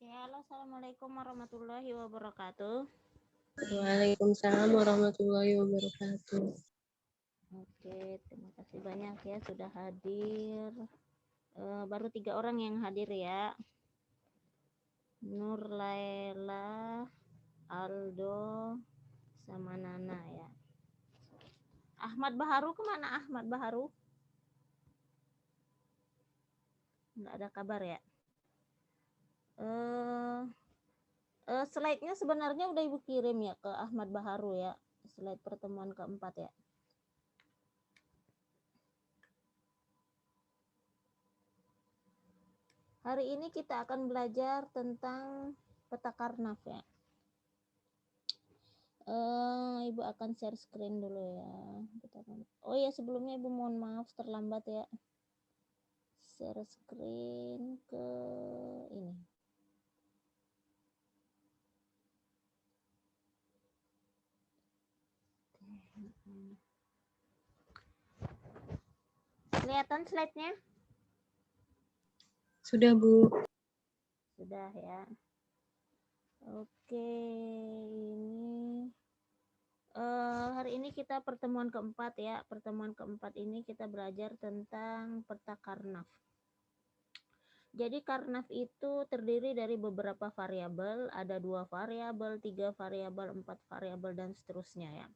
Halo, assalamualaikum warahmatullahi wabarakatuh. Waalaikumsalam warahmatullahi wabarakatuh. Oke, terima kasih banyak ya sudah hadir. Baru 3 orang yang hadir ya. Nur Laila, Aldo, sama Nana ya. Ahmad Baharu kemana Ahmad Baharu? Nggak ada kabar ya. Slide-nya sebenarnya udah Ibu kirim ya ke Ahmad Baharu ya. Slide pertemuan keempat ya. Hari ini kita akan belajar tentang peta karnaf ya. Ibu akan share screen dulu ya. Oh ya, sebelumnya Ibu mohon maaf terlambat ya. Share screen ke ini. Kelihatan slide-nya? Sudah, Bu. Sudah ya. Oke, ini hari ini kita pertemuan keempat ya. Pertemuan keempat ini kita belajar tentang peta karnaf. Jadi karnaf itu terdiri dari beberapa variabel, ada 2 variabel, 3 variabel, 4 variabel, dan seterusnya ya.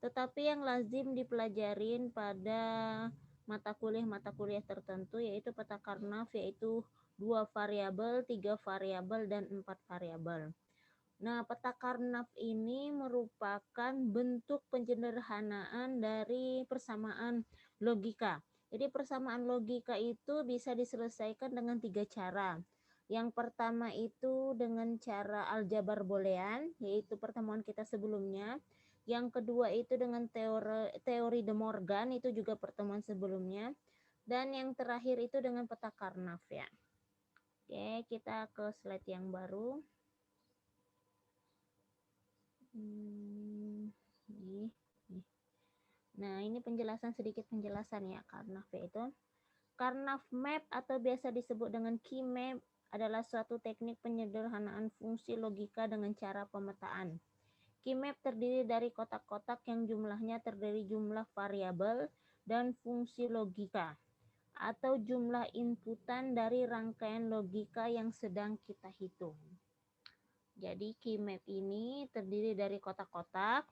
Tetapi yang lazim dipelajarin pada mata kuliah tertentu yaitu peta karnaf, yaitu 2 variabel, 3 variabel, dan 4 variabel. Nah, peta karnaf ini merupakan bentuk penyederhanaan dari persamaan logika. Jadi persamaan logika itu bisa diselesaikan dengan 3 cara. Yang pertama itu dengan cara aljabar boolean, yaitu pertemuan kita sebelumnya. Yang kedua itu dengan teori De Morgan, itu juga pertemuan sebelumnya. Dan yang terakhir itu dengan peta karnaf ya. Oke, kita ke slide yang baru. Nah, ini sedikit penjelasan ya karnaf itu. Karnaf map atau biasa disebut dengan key map adalah suatu teknik penyederhanaan fungsi logika dengan cara pemetaan. Key map terdiri dari kotak-kotak yang jumlahnya terdiri jumlah variabel dan fungsi logika atau jumlah inputan dari rangkaian logika yang sedang kita hitung. Jadi key map ini terdiri dari kotak-kotak,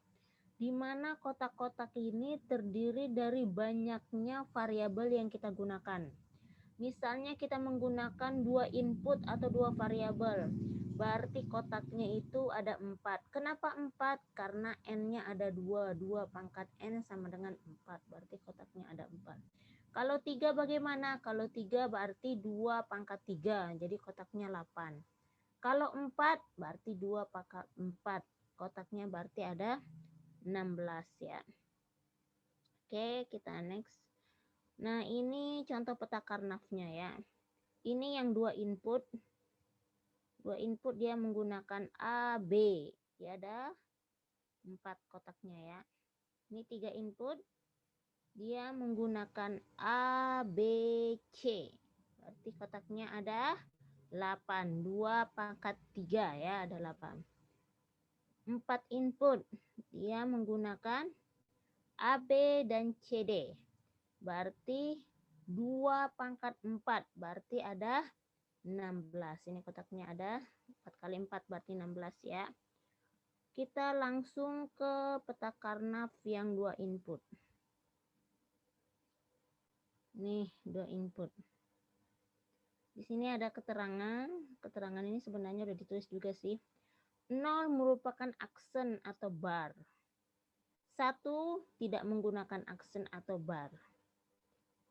di mana kotak-kotak ini terdiri dari banyaknya variabel yang kita gunakan. Misalnya kita menggunakan 2 input atau 2 variabel, berarti kotaknya itu ada 4. Kenapa 4? Karena n-nya ada 2, 2 pangkat n sama dengan 4, berarti kotaknya ada 4. Kalau 3 bagaimana? Kalau 3 berarti 2 pangkat 3, jadi kotaknya 8. Kalau 4 berarti 2 pangkat 4, kotaknya berarti ada 16 ya. Oke, kita next. Nah, ini contoh peta karnafnya ya. Ini yang 2 input. 2 input dia menggunakan A, B. Ya, ada 4 kotaknya ya. Ini 3 input. Dia menggunakan A, B, C. Berarti kotaknya ada 8. 2 pangkat 3 ya, ada 8. 4 input. Dia menggunakan A, B, dan CD. Berarti 2 pangkat 4. Berarti ada 16. Ini kotaknya ada 4 kali 4 berarti 16 ya. Kita langsung ke peta karnaf yang 2 input. Nih, 2 input. Di sini ada keterangan. Keterangan ini sebenarnya udah ditulis juga sih. 0 merupakan aksen atau bar. 1 tidak menggunakan aksen atau bar.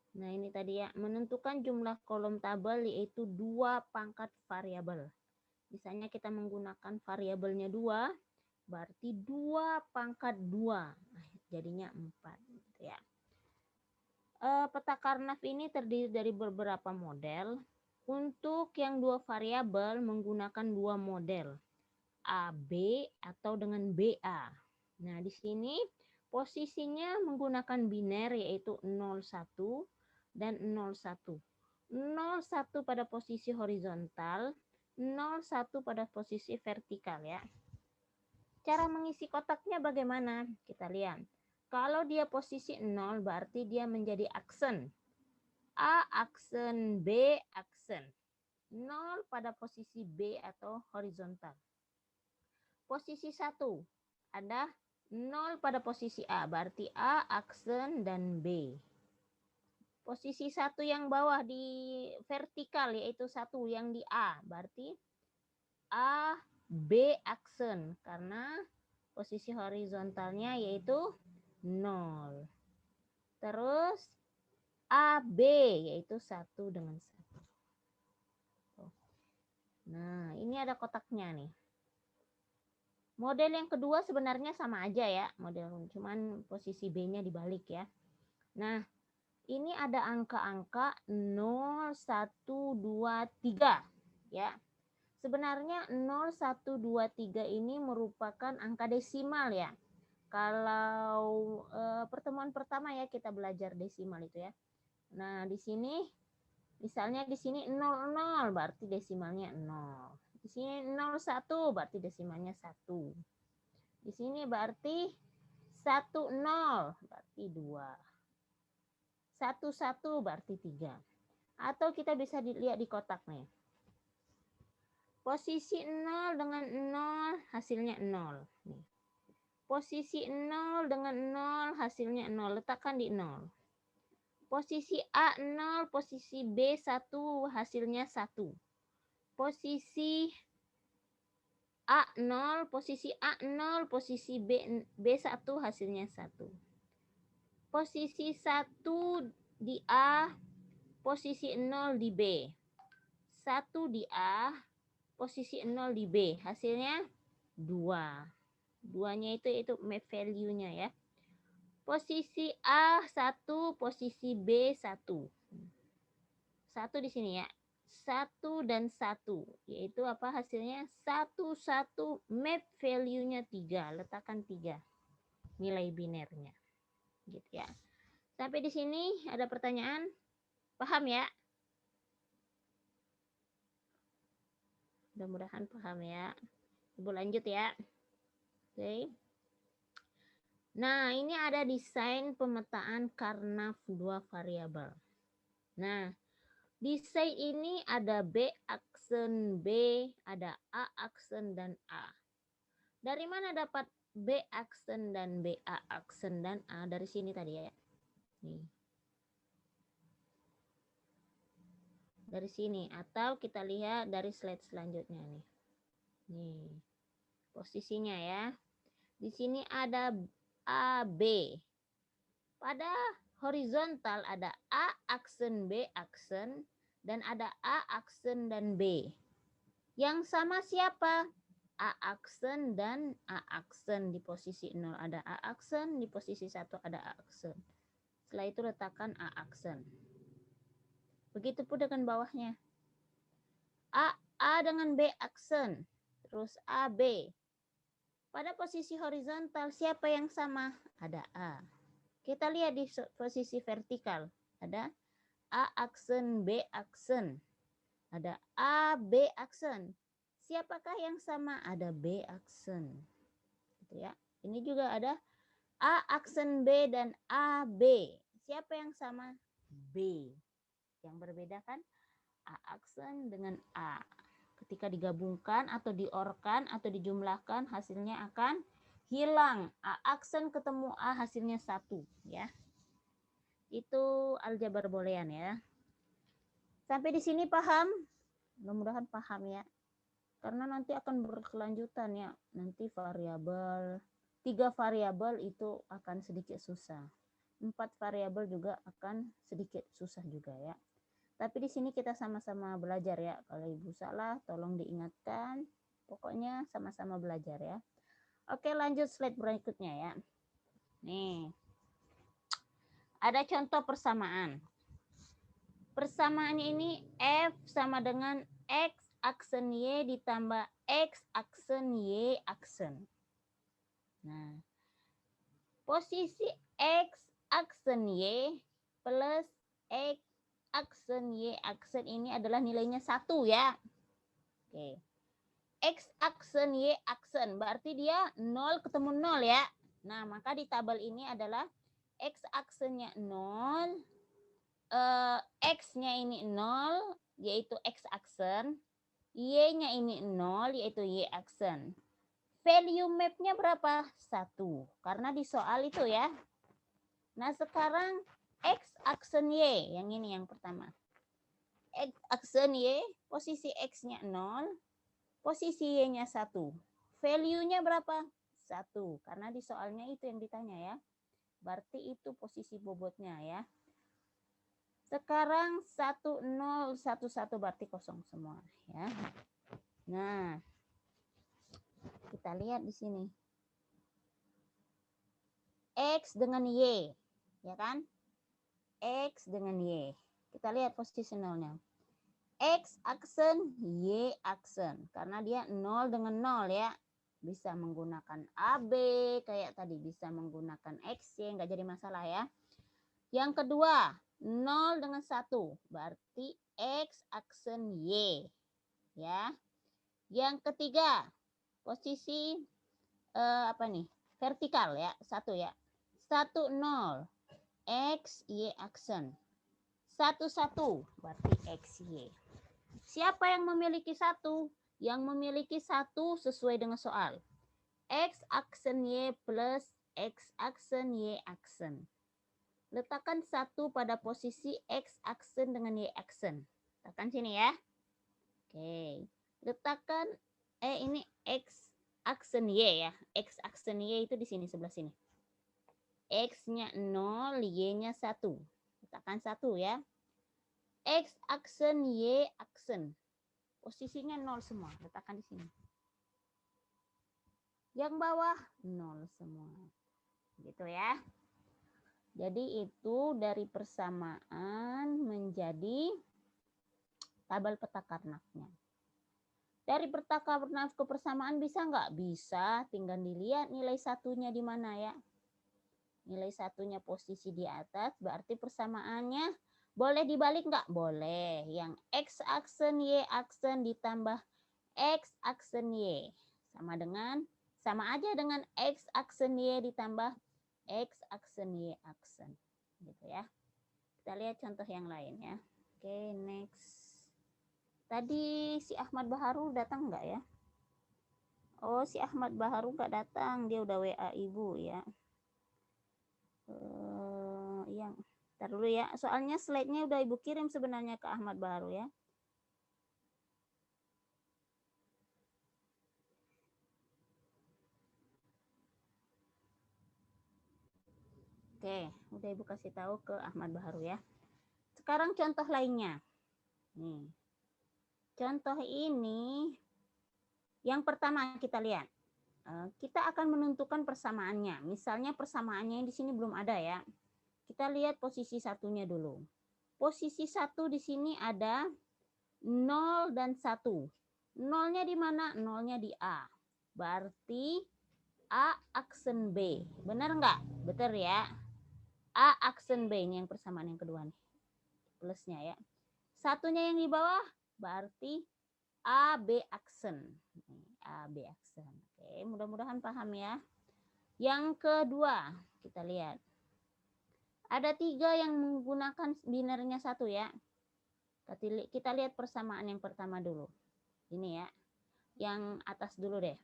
Nah, ini tadi ya, menentukan jumlah kolom tabel yaitu 2 pangkat variabel. Misalnya kita menggunakan variabelnya 2, berarti 2 pangkat 2. Nah, jadinya 4 gitu ya. Peta karnaf ini terdiri dari beberapa model. Untuk yang 2 variabel menggunakan 2 model. AB atau dengan BA. Nah, di sini posisinya menggunakan biner yaitu 01 dan 01. 01 pada posisi horizontal, 0, 1 pada posisi vertikal ya. Cara mengisi kotaknya bagaimana? Kita lihat. Kalau dia posisi 0 berarti dia menjadi aksen. A aksen, B aksen. 0 pada posisi B atau horizontal. Posisi 1 ada 0 pada posisi A, berarti A aksen dan B. Posisi 1 yang bawah di vertikal yaitu 1 yang di A, berarti A B aksen karena posisi horizontalnya yaitu 0. Terus AB yaitu 1 dengan 1. Nah, ini ada kotaknya nih. Model yang kedua sebenarnya sama aja ya, model cuman posisi B-nya dibalik ya. Nah, ini ada angka-angka 0, 1, 2, 3 ya. Sebenarnya 0, 1, 2, 3 ini merupakan angka desimal ya. Kalau pertemuan pertama ya kita belajar desimal itu ya. Nah, di sini misalnya di sini 00 berarti desimalnya 0. Di sini 01 berarti desimalnya 1. Di sini berarti 10 berarti 2. 11 berarti 3. Atau kita bisa dilihat di kotak nih. Posisi 0 dengan 0 hasilnya 0. Nih. Posisi 0 dengan 0 hasilnya 0. Letakkan di 0. Posisi A 0, posisi B 1 hasilnya 1. Posisi A 0, posisi A 0, posisi B1 hasilnya 1. Posisi 1 di A, posisi 0 di B. 1 di A, posisi 0 di B. Hasilnya 2. 2-nya itu map value-nya ya. Posisi A1, posisi B1. 1 di sini ya. 1 dan 1. Yaitu apa hasilnya? 1, 1, map value-nya 3. Letakkan 3. Nilai binernya. Gitu ya. Sampai di sini ada pertanyaan? Paham ya? Mudah-mudahan paham ya. Ibu lanjut ya. Oke. Nah, ini ada desain pemetaan Karnaugh 2 variabel. Nah, desain ini ada B aksen B, ada A aksen dan A. Dari mana dapat B aksen dan BA aksen dan A? Dari sini tadi ya. Nih. Dari sini atau kita lihat dari slide selanjutnya nih. Nih. Posisinya ya. Di sini ada AB. Pada horizontal ada A aksen B aksen dan ada A aksen dan B. Yang sama siapa? A aksen dan A aksen. Di posisi 0 ada A aksen, di posisi 1 ada A aksen. Setelah itu letakkan A aksen. Begitu pun dengan bawahnya. A dengan B aksen. Terus AB. Pada posisi horizontal siapa yang sama? Ada A. Kita lihat di posisi vertikal. Ada A aksen, B aksen. Ada A, B aksen. Siapakah yang sama? Ada B aksen. Gitu ya. Ini juga ada A aksen B dan AB. Siapa yang sama? B. Yang berbeda kan? A aksen dengan A. Ketika digabungkan atau diorkan atau dijumlahkan hasilnya akan hilang. A aksen ketemu A hasilnya 1 ya. Itu aljabar boolean ya. Sampai di sini paham? Mudah-mudahan paham ya. Karena nanti akan berkelanjutan ya. Nanti variabel 3 variabel itu akan sedikit susah. 4 variabel juga akan sedikit susah juga ya. Tapi di sini kita sama-sama belajar ya. Kalau Ibu salah tolong diingatkan. Pokoknya sama-sama belajar ya. Oke, lanjut slide berikutnya ya. Nih. Ada contoh persamaan. Persamaan ini F sama dengan X aksen Y ditambah X aksen Y aksen. Nah, posisi X aksen Y plus X aksen Y aksen ini adalah nilainya 1 ya. Oke. X aksen, Y aksen. Berarti dia 0 ketemu 0 ya. Nah, maka di tabel ini adalah X aksennya 0, X-nya ini 0, yaitu X aksen. Y-nya ini 0, yaitu Y aksen. Value map-nya berapa? 1. Karena di soal itu ya. Nah, sekarang X aksen Y. Yang ini yang pertama. X aksen Y, posisi X-nya 0, posisi Y-nya 1. Value-nya berapa? 1. Karena di soalnya itu yang ditanya ya. Berarti itu posisi bobotnya ya. Sekarang 1, 0, 1, 1 berarti kosong semua ya. Nah, kita lihat di sini. X dengan Y, ya kan? X dengan Y. Kita lihat posisi nolnya. X aksen, Y aksen. Karena dia 0 dengan 0 ya. Bisa menggunakan AB, kayak tadi bisa menggunakan XY, nggak jadi masalah ya. Yang kedua, 0 dengan 1. Berarti X aksen Y. Ya. Yang ketiga, posisi apa nih? Vertikal ya, 1 ya. 1, 0. X, Y aksen. 1, 1. Berarti X, Y. Siapa yang memiliki 1? Yang memiliki 1 sesuai dengan soal. X aksen Y plus X aksen Y aksen. Letakkan 1 pada posisi X aksen dengan Y aksen. Letakkan sini ya. Oke. Letakkan ini X aksen Y ya. X aksen Y itu di sini sebelah sini. X-nya 0, Y-nya 1. Letakkan 1 ya. X aksen, Y aksen. Posisinya 0 semua. Letakkan di sini. Yang bawah 0 semua. Gitu ya. Jadi itu dari persamaan menjadi tabel peta karnavnya. Dari peta karnav ke persamaan bisa nggak? Bisa. Tinggal dilihat nilai satunya di mana ya. Nilai satunya posisi di atas, berarti persamaannya boleh dibalik nggak? Boleh. Yang X aksen Y aksen ditambah X aksen Y. Sama aja dengan X aksen Y ditambah X aksen Y aksen. Gitu ya. Kita lihat contoh yang lain ya. Oke, next. Tadi si Ahmad Baharu datang nggak ya? Oh, si Ahmad Baharu nggak datang. Dia udah WA ibu ya. Yang ntar dulu ya, soalnya slide-nya udah ibu kirim sebenarnya ke Ahmad Baharu ya. Oke, udah ibu kasih tahu ke Ahmad Baharu ya. Sekarang contoh lainnya. Nih. Contoh ini yang pertama kita lihat. Kita akan menentukan persamaannya. Misalnya persamaannya di sini belum ada ya. Kita lihat posisi satunya dulu. Posisi 1 di sini ada 0 dan 1. Nolnya di mana? Nolnya di A. Berarti A aksen B. Benar nggak? Betul ya. A aksen B. Ini yang persamaan yang kedua nih. Plusnya ya. Satunya yang di bawah berarti A B aksen. A B aksen. Oke, mudah-mudahan paham ya. Yang kedua, kita lihat. Ada 3 yang menggunakan binernya 1 ya. Kita lihat persamaan yang pertama dulu. Ini ya. Yang atas dulu deh.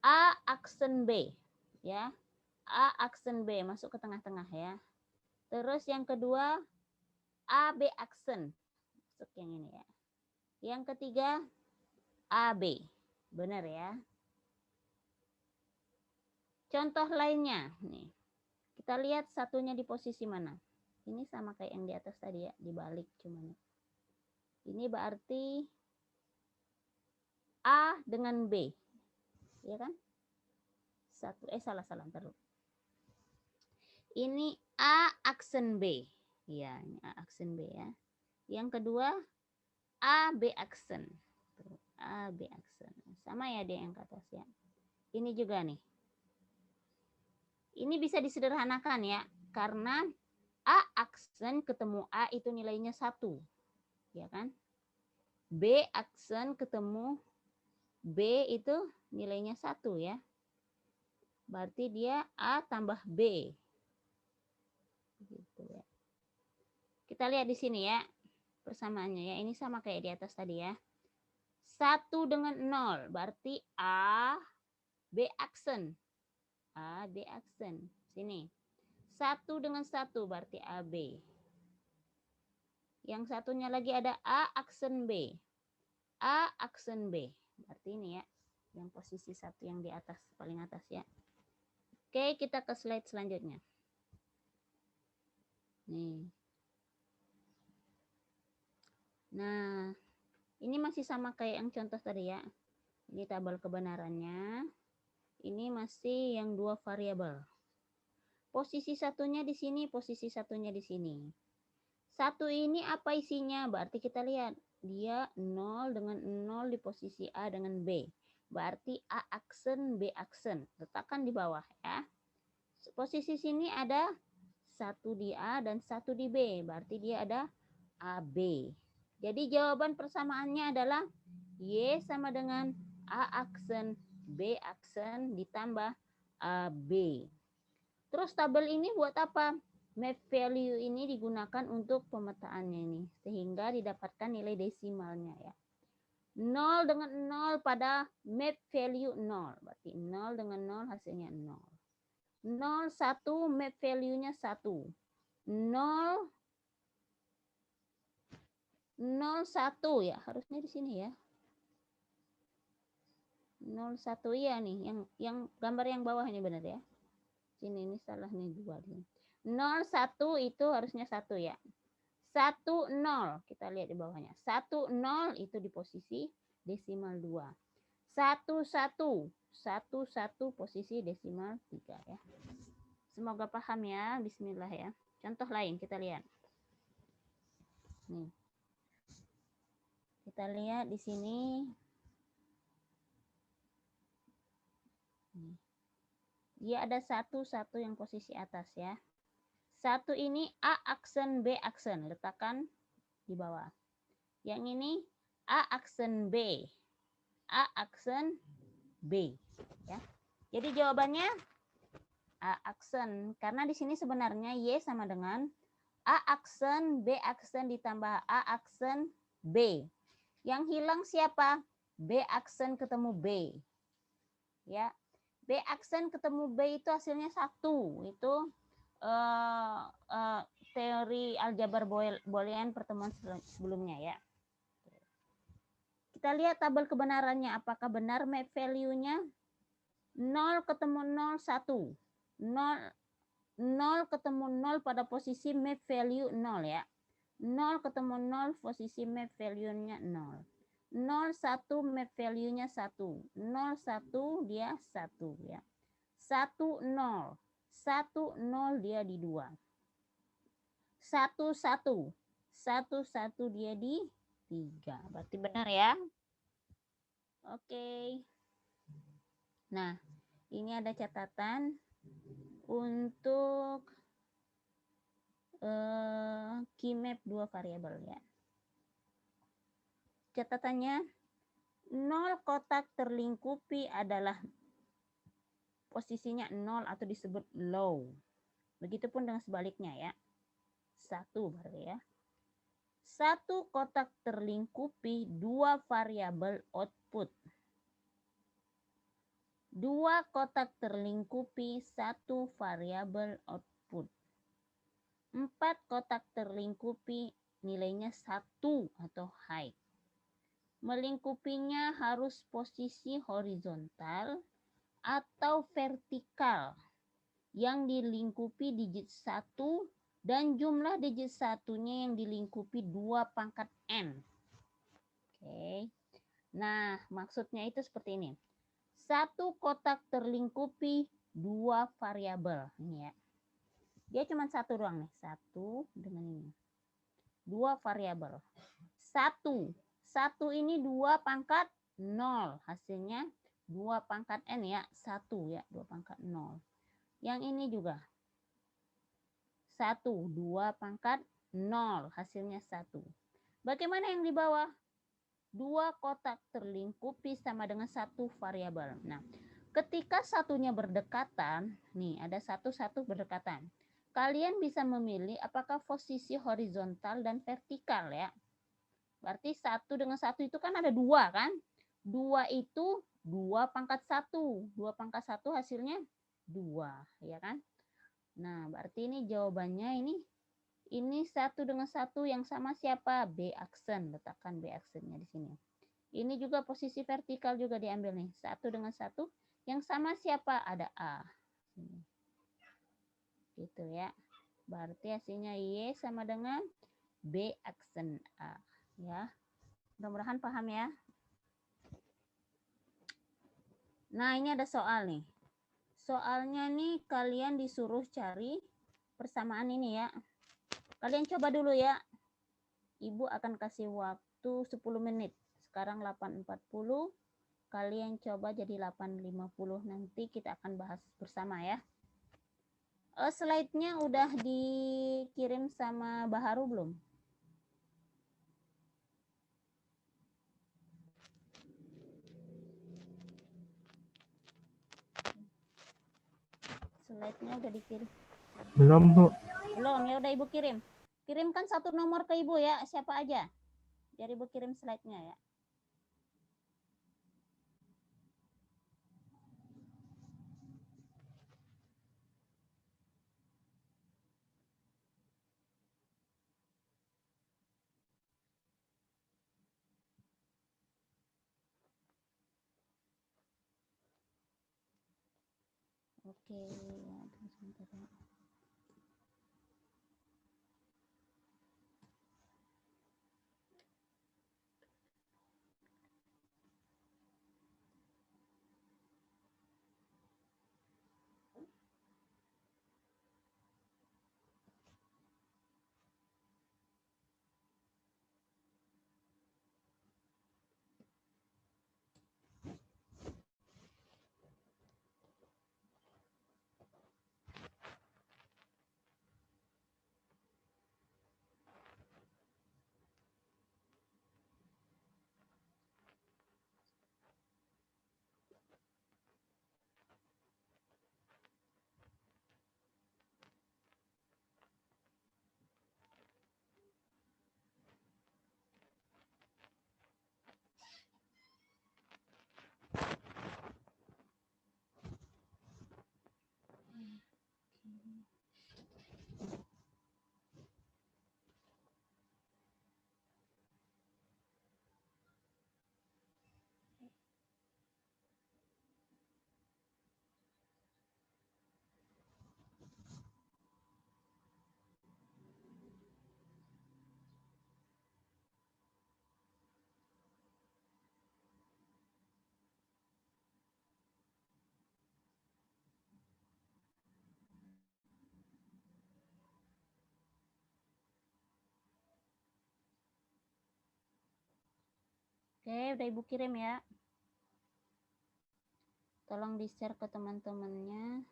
A aksen B. Ya. A aksen B masuk ke tengah-tengah ya. Terus yang kedua A B aksen. Masuk yang ini ya. Yang ketiga AB. Benar ya. Contoh lainnya nih. Kita lihat satunya di posisi mana. Ini sama kayak yang di atas tadi ya, dibalik cuman. Ini berarti A dengan B. Ya kan? Salah ntar. Ini A aksen B. Ya, ini A aksen B ya. Yang kedua A B aksen. A B aksen. Sama ya dia yang ke atas ya. Ini juga nih. Ini bisa disederhanakan ya, karena A aksen ketemu A itu nilainya 1. Ya kan? B aksen ketemu B itu nilainya 1 ya. Berarti dia A tambah B. Gitu ya. Kita lihat di sini ya persamaannya ya. Ini sama kayak di atas tadi ya. 1 dengan 0 berarti A B aksen. A B aksen. Sini. 1 dengan 1 berarti AB. Yang satunya lagi ada A aksen B. A aksen B. Berarti ini ya. Yang posisi 1 yang di atas, paling atas ya. Oke, kita ke slide selanjutnya. Nih. Nah, ini masih sama kayak yang contoh tadi ya. Ini tabel kebenarannya. Ini masih yang 2 variabel. Posisi satunya di sini, posisi satunya di sini. 1 ini apa isinya? Berarti kita lihat. Dia 0 dengan 0 di posisi A dengan B. Berarti A aksen, B aksen. Letakkan di bawah ya. Posisi sini ada 1 di A dan 1 di B. Berarti dia ada AB. Jadi jawaban persamaannya adalah Y sama dengan A aksen, B aksen ditambah AB. Terus tabel ini buat apa? Map value ini digunakan untuk pemetaannya ini. Sehingga didapatkan nilai desimalnya ya. 0 dengan 0 pada map value 0. Berarti 0 dengan 0 hasilnya 0. 0, 1 map value-nya 1. 0, 0, 1 ya. Harusnya di sini ya. 0, 1 ya nih. Yang gambar yang bawah ini benar ya. Sini ini salah nih 2 nih. 0, 1 itu harusnya 1 ya. 1, 0. Kita lihat di bawahnya. 1, 0 itu di posisi desimal 2. 1, 1. 1, 1 posisi desimal 3 ya. Semoga paham ya. Bismillah ya. Contoh lain kita lihat. Nih. Kita lihat di sini. Nih. Dia ada 1, 1 yang posisi atas ya. 1 ini A aksen, B aksen. Letakkan di bawah. Yang ini A aksen B. A aksen B. Ya. Jadi jawabannya A aksen. Karena di sini sebenarnya Y sama dengan A aksen, B aksen ditambah A aksen B. Yang hilang siapa? B aksen ketemu B. Ya. B aksen ketemu B itu hasilnya 1. Itu teori aljabar Boolean pertemuan sebelumnya ya. Kita lihat tabel kebenarannya. Apakah benar map value-nya? 0 ketemu 0, 1. 0 ketemu 0 pada posisi map value 0 ya. 0 ketemu 0 posisi map value-nya 0. 0, 1 map value-nya 1. 0, 1 dia 1 ya. 1, 0. 1, 0 dia di 2. 1, 1. 1, 1 dia di 3. Berarti benar ya. Oke. Nah, ini ada catatan untuk key map 2 variabel ya. Catatannya 0 kotak terlingkupi adalah posisinya 0 atau disebut low. Begitupun dengan sebaliknya ya. 1 berarti ya. 1 kotak terlingkupi 2 variabel output. 2 kotak terlingkupi 1 variabel output. 4 kotak terlingkupi nilainya 1 atau high. Melingkupinya harus posisi horizontal atau vertikal. Yang dilingkupi digit 1 dan jumlah digit satunya yang dilingkupi 2 pangkat N. Oke. Nah, maksudnya itu seperti ini. 1 kotak terlingkupi 2 variabel. Ini ya. Dia cuma 1 doang nih. 1 dengan ini. 2 variabel. 1. 1 ini 2 pangkat 0. Hasilnya 2 pangkat N ya. 1 ya. 2 pangkat 0. Yang ini juga. 1. 2 pangkat 0. Hasilnya 1. Bagaimana yang di bawah? Dua kotak terlingkupi sama dengan satu variabel. Nah, ketika satunya berdekatan, nih ada satu berdekatan. Kalian bisa memilih apakah posisi horizontal dan vertikal ya. Berarti 1 dengan 1 itu kan ada 2 kan? 2 itu 2 pangkat 1. 2 pangkat 1 hasilnya 2, ya kan? Nah, berarti ini jawabannya ini 1 dengan 1 yang sama siapa? B aksen. Letakkan B aksennya di sini. Ini juga posisi vertikal juga diambil nih. 1 dengan 1 yang sama siapa? Ada A. Gitu ya. Berarti hasilnya Y sama dengan B aksen A. Ya. Mudah-mudahan paham ya. Nah, ini ada soal nih. Soalnya nih kalian disuruh cari persamaan ini ya. Kalian coba dulu ya. Ibu akan kasih waktu 10 menit. Sekarang 8.40. Kalian coba jadi 8.50. Nanti kita akan bahas bersama ya. Slide-nya udah dikirim sama Baharu belum? Slide-nya udah dikirim. Belum, Bu. Belum, ya udah Ibu kirim. Kirimkan satu nomor ke Ibu ya, siapa aja. Biar Ibu kirim slide-nya ya. Oke, ya, terus sebentar ya. Oke, udah Ibu kirim ya. Tolong di-share ke teman-temannya.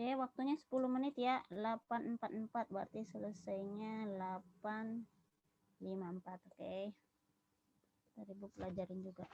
Oke, waktunya 10 menit ya. 8.44 berarti selesainya 8.54. Oke. Tadi Ibu pelajarin juga.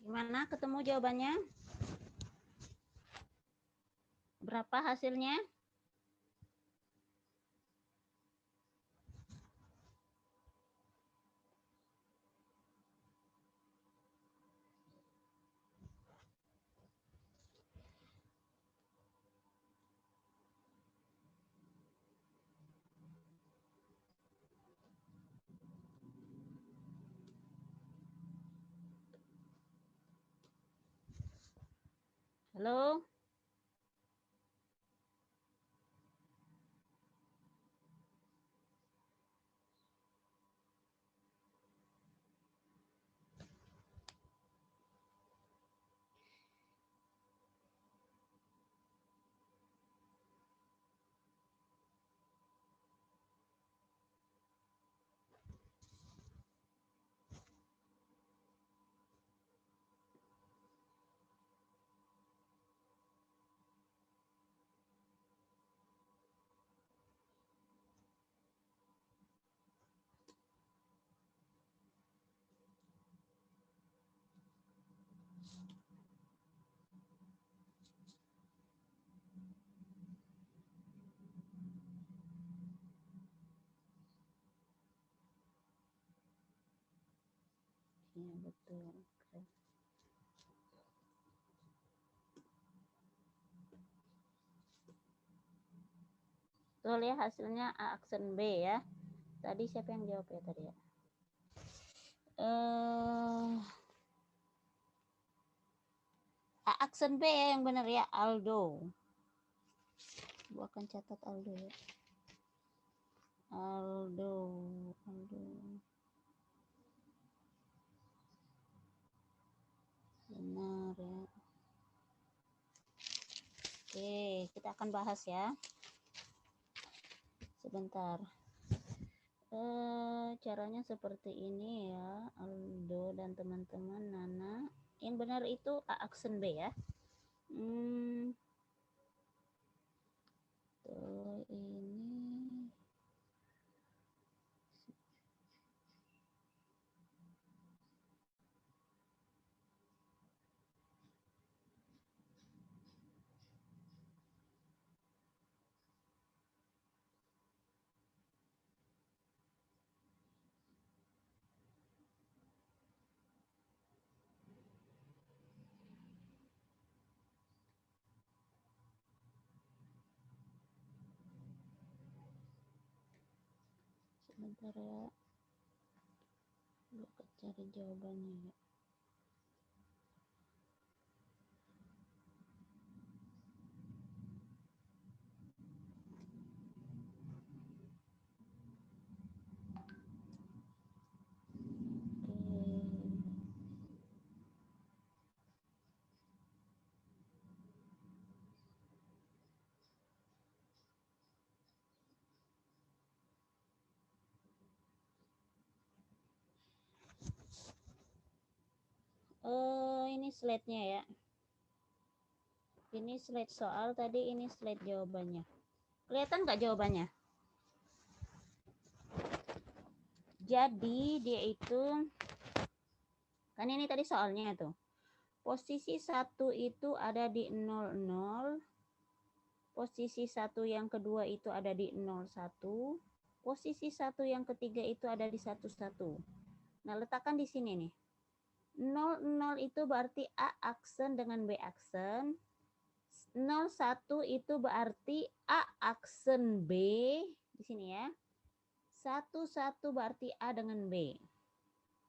Gimana ketemu jawabannya? Berapa hasilnya? Halo? Iya betul. Betul ya, hasilnya A aksen B ya. Tadi siapa yang jawab ya tadi ya? A aksen B ya yang benar ya, Aldo. Gua akan catat Aldo ya. Aldo. Benar ya. Oke, kita akan bahas ya. Sebentar. Caranya seperti ini ya, Aldo dan teman-teman, Nana. Yang benar itu A aksen B ya. Tuh ini. Sebentar ya. Gue cari jawabannya ya. Ini slide-nya ya. Ini slide soal tadi, ini slide jawabannya. Kelihatan nggak jawabannya? Jadi dia itu, kan ini tadi soalnya tuh. Posisi 1 itu ada di 00. Posisi 1 yang kedua itu ada di 01. Posisi 1 yang ketiga itu ada di 11. Nah, letakkan di sini nih. 00 itu berarti A aksen dengan B aksen. 01 itu berarti A aksen B di sini ya. 11 berarti A dengan B.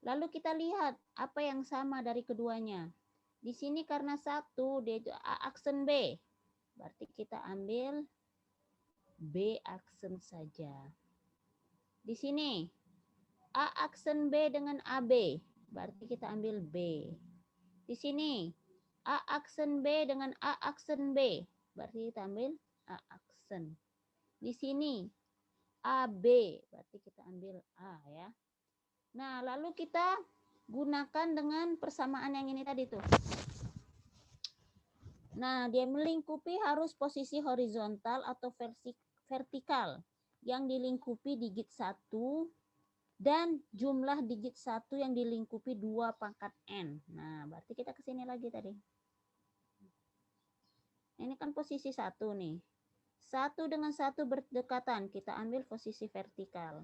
Lalu kita lihat apa yang sama dari keduanya. Di sini karena 1 dia itu A aksen B. Berarti kita ambil B aksen saja. Di sini A aksen B dengan AB. Berarti kita ambil B. Di sini A aksen B dengan A aksen B. Berarti kita ambil A aksen. Di sini AB. Berarti kita ambil A ya. Nah, lalu kita gunakan dengan persamaan yang ini tadi tuh. Nah, dia melingkupi harus posisi horizontal atau vertikal. Yang dilingkupi digit 1 dan jumlah digit 1 yang dilingkupi 2 pangkat N. Nah, berarti kita ke sini lagi tadi. Ini kan posisi 1 nih. 1 dengan 1 berdekatan, kita ambil posisi vertikal.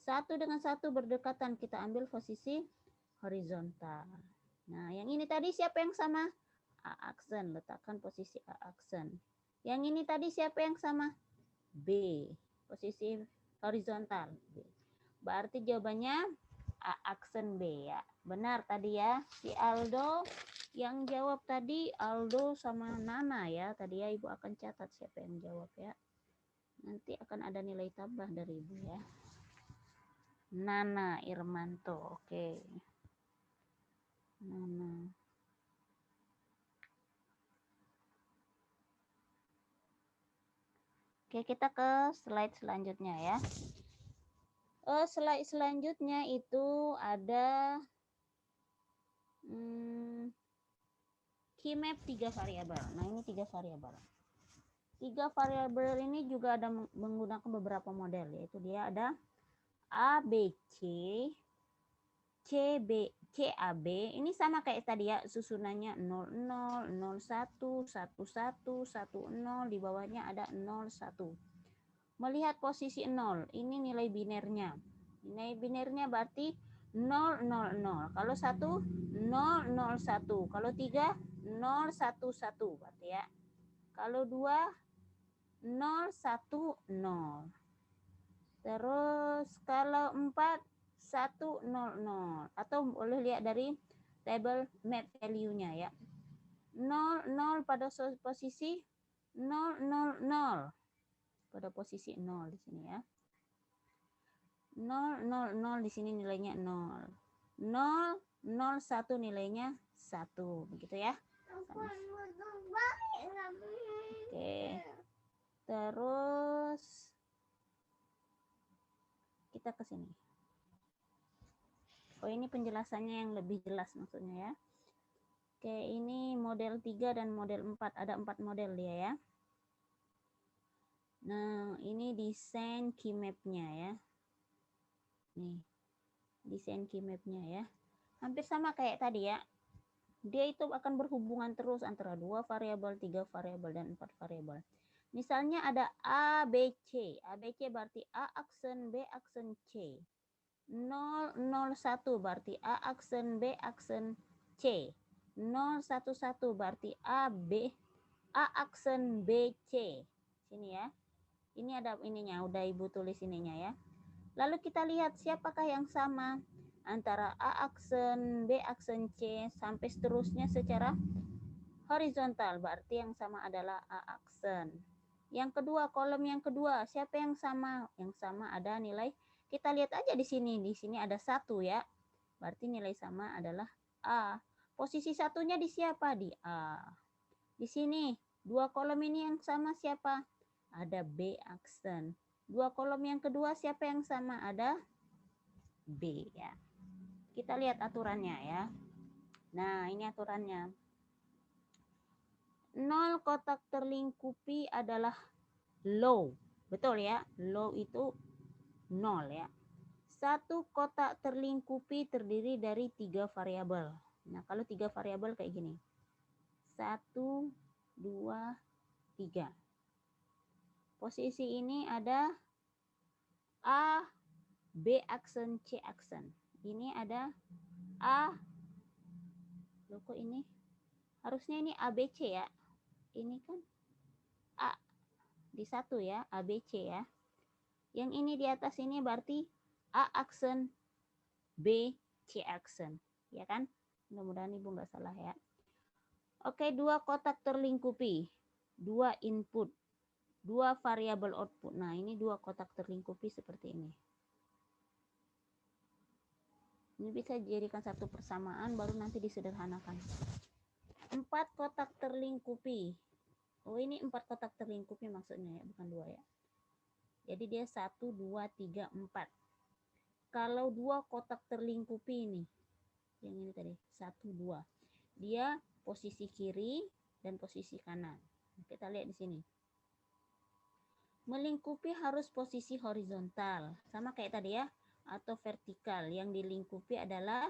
1 dengan 1 berdekatan, kita ambil posisi horizontal. Nah, yang ini tadi siapa yang sama? A aksen, letakkan posisi A aksen. Yang ini tadi siapa yang sama? B, posisi horizontal. B. Berarti jawabannya A aksen B ya. Benar tadi ya. Si Aldo yang jawab tadi Aldo sama Nana ya. Tadi ya Ibu akan catat siapa yang jawab ya. Nanti akan ada nilai tambah dari Ibu ya. Nana Irmanto. Oke. Nana. Oke, kita ke slide selanjutnya ya. Slide selanjutnya itu ada key map 3 variabel. Nah, ini 3 variabel. 3 variabel ini juga ada menggunakan beberapa model, yaitu dia ada ABC, CB, CAB. Ini sama kayak tadi ya, susunannya 00, 01, 11, 10, di bawahnya ada 01. Melihat posisi 0, ini nilai binernya. Nilai binernya berarti 000. Kalau 1, 001. Kalau 3, 011 berarti ya. Kalau 2, 010. Terus kalau 4, 100. Atau boleh lihat dari table map value-nya ya. 00 pada posisi 000. Pada posisi 0 di sini ya. 000 di sini nilainya 0. 001 nilainya 1. Begitu ya. Oke. Terus kita ke sini. Oh, ini penjelasannya yang lebih jelas maksudnya ya. Oke, ini model 3 dan model 4. Ada 4 model dia ya. Nah, ini desain key map-nya ya. Nih, desain key map-nya ya. Hampir sama kayak tadi ya. Dia itu akan berhubungan terus antara 2 variabel, 3 variabel, dan 4 variabel. Misalnya ada ABC. ABC berarti A aksen, B aksen, C. 001 berarti A aksen, B aksen, C. 011 berarti A, B, A aksen, B, C. Sini ya. Ini ada ininya, udah Ibu tulis ininya ya. Lalu kita lihat siapakah yang sama antara A aksen, B aksen, C sampai seterusnya secara horizontal. Berarti yang sama adalah A aksen. Yang kedua, kolom yang kedua, siapa yang sama? Yang sama ada nilai, kita lihat aja di sini. Di sini ada 1 ya. Berarti nilai sama adalah A. Posisi satunya di siapa? Di A. Di sini, 2 kolom ini yang sama siapa? Ada B aksen. 2 kolom yang kedua siapa yang sama? Ada B ya. Kita lihat aturannya ya. Nah, ini aturannya. 0 kotak terlingkupi adalah low. Betul ya? Low itu 0 ya. 1 kotak terlingkupi terdiri dari 3 variabel. Nah, kalau 3 variabel kayak gini. 1, 2, 3. Posisi ini ada A, B aksen, C aksen. Ini ada A. Loh kok ini? Harusnya ini ABC ya. Ini kan A di 1 ya, ABC ya. Yang ini di atas ini berarti A aksen, B, C aksen. Ya kan? Mudah-mudahan Ibu nggak salah ya. Oke, 2 kotak terlingkupi. 2 input. 2 variabel output. Nah, ini 2 kotak terlingkupi seperti ini. Ini bisa dijadikan satu persamaan, baru nanti disederhanakan. 4 kotak terlingkupi. Oh, ini 4 kotak terlingkupi maksudnya ya, bukan 2 ya. Jadi dia 1, 2, 3, 4. Kalau 2 kotak terlingkupi ini, yang ini tadi, 1, 2. Dia posisi kiri dan posisi kanan. Kita lihat di sini. Melingkupi harus posisi horizontal. Sama kayak tadi ya. atau vertikal. Yang dilingkupi adalah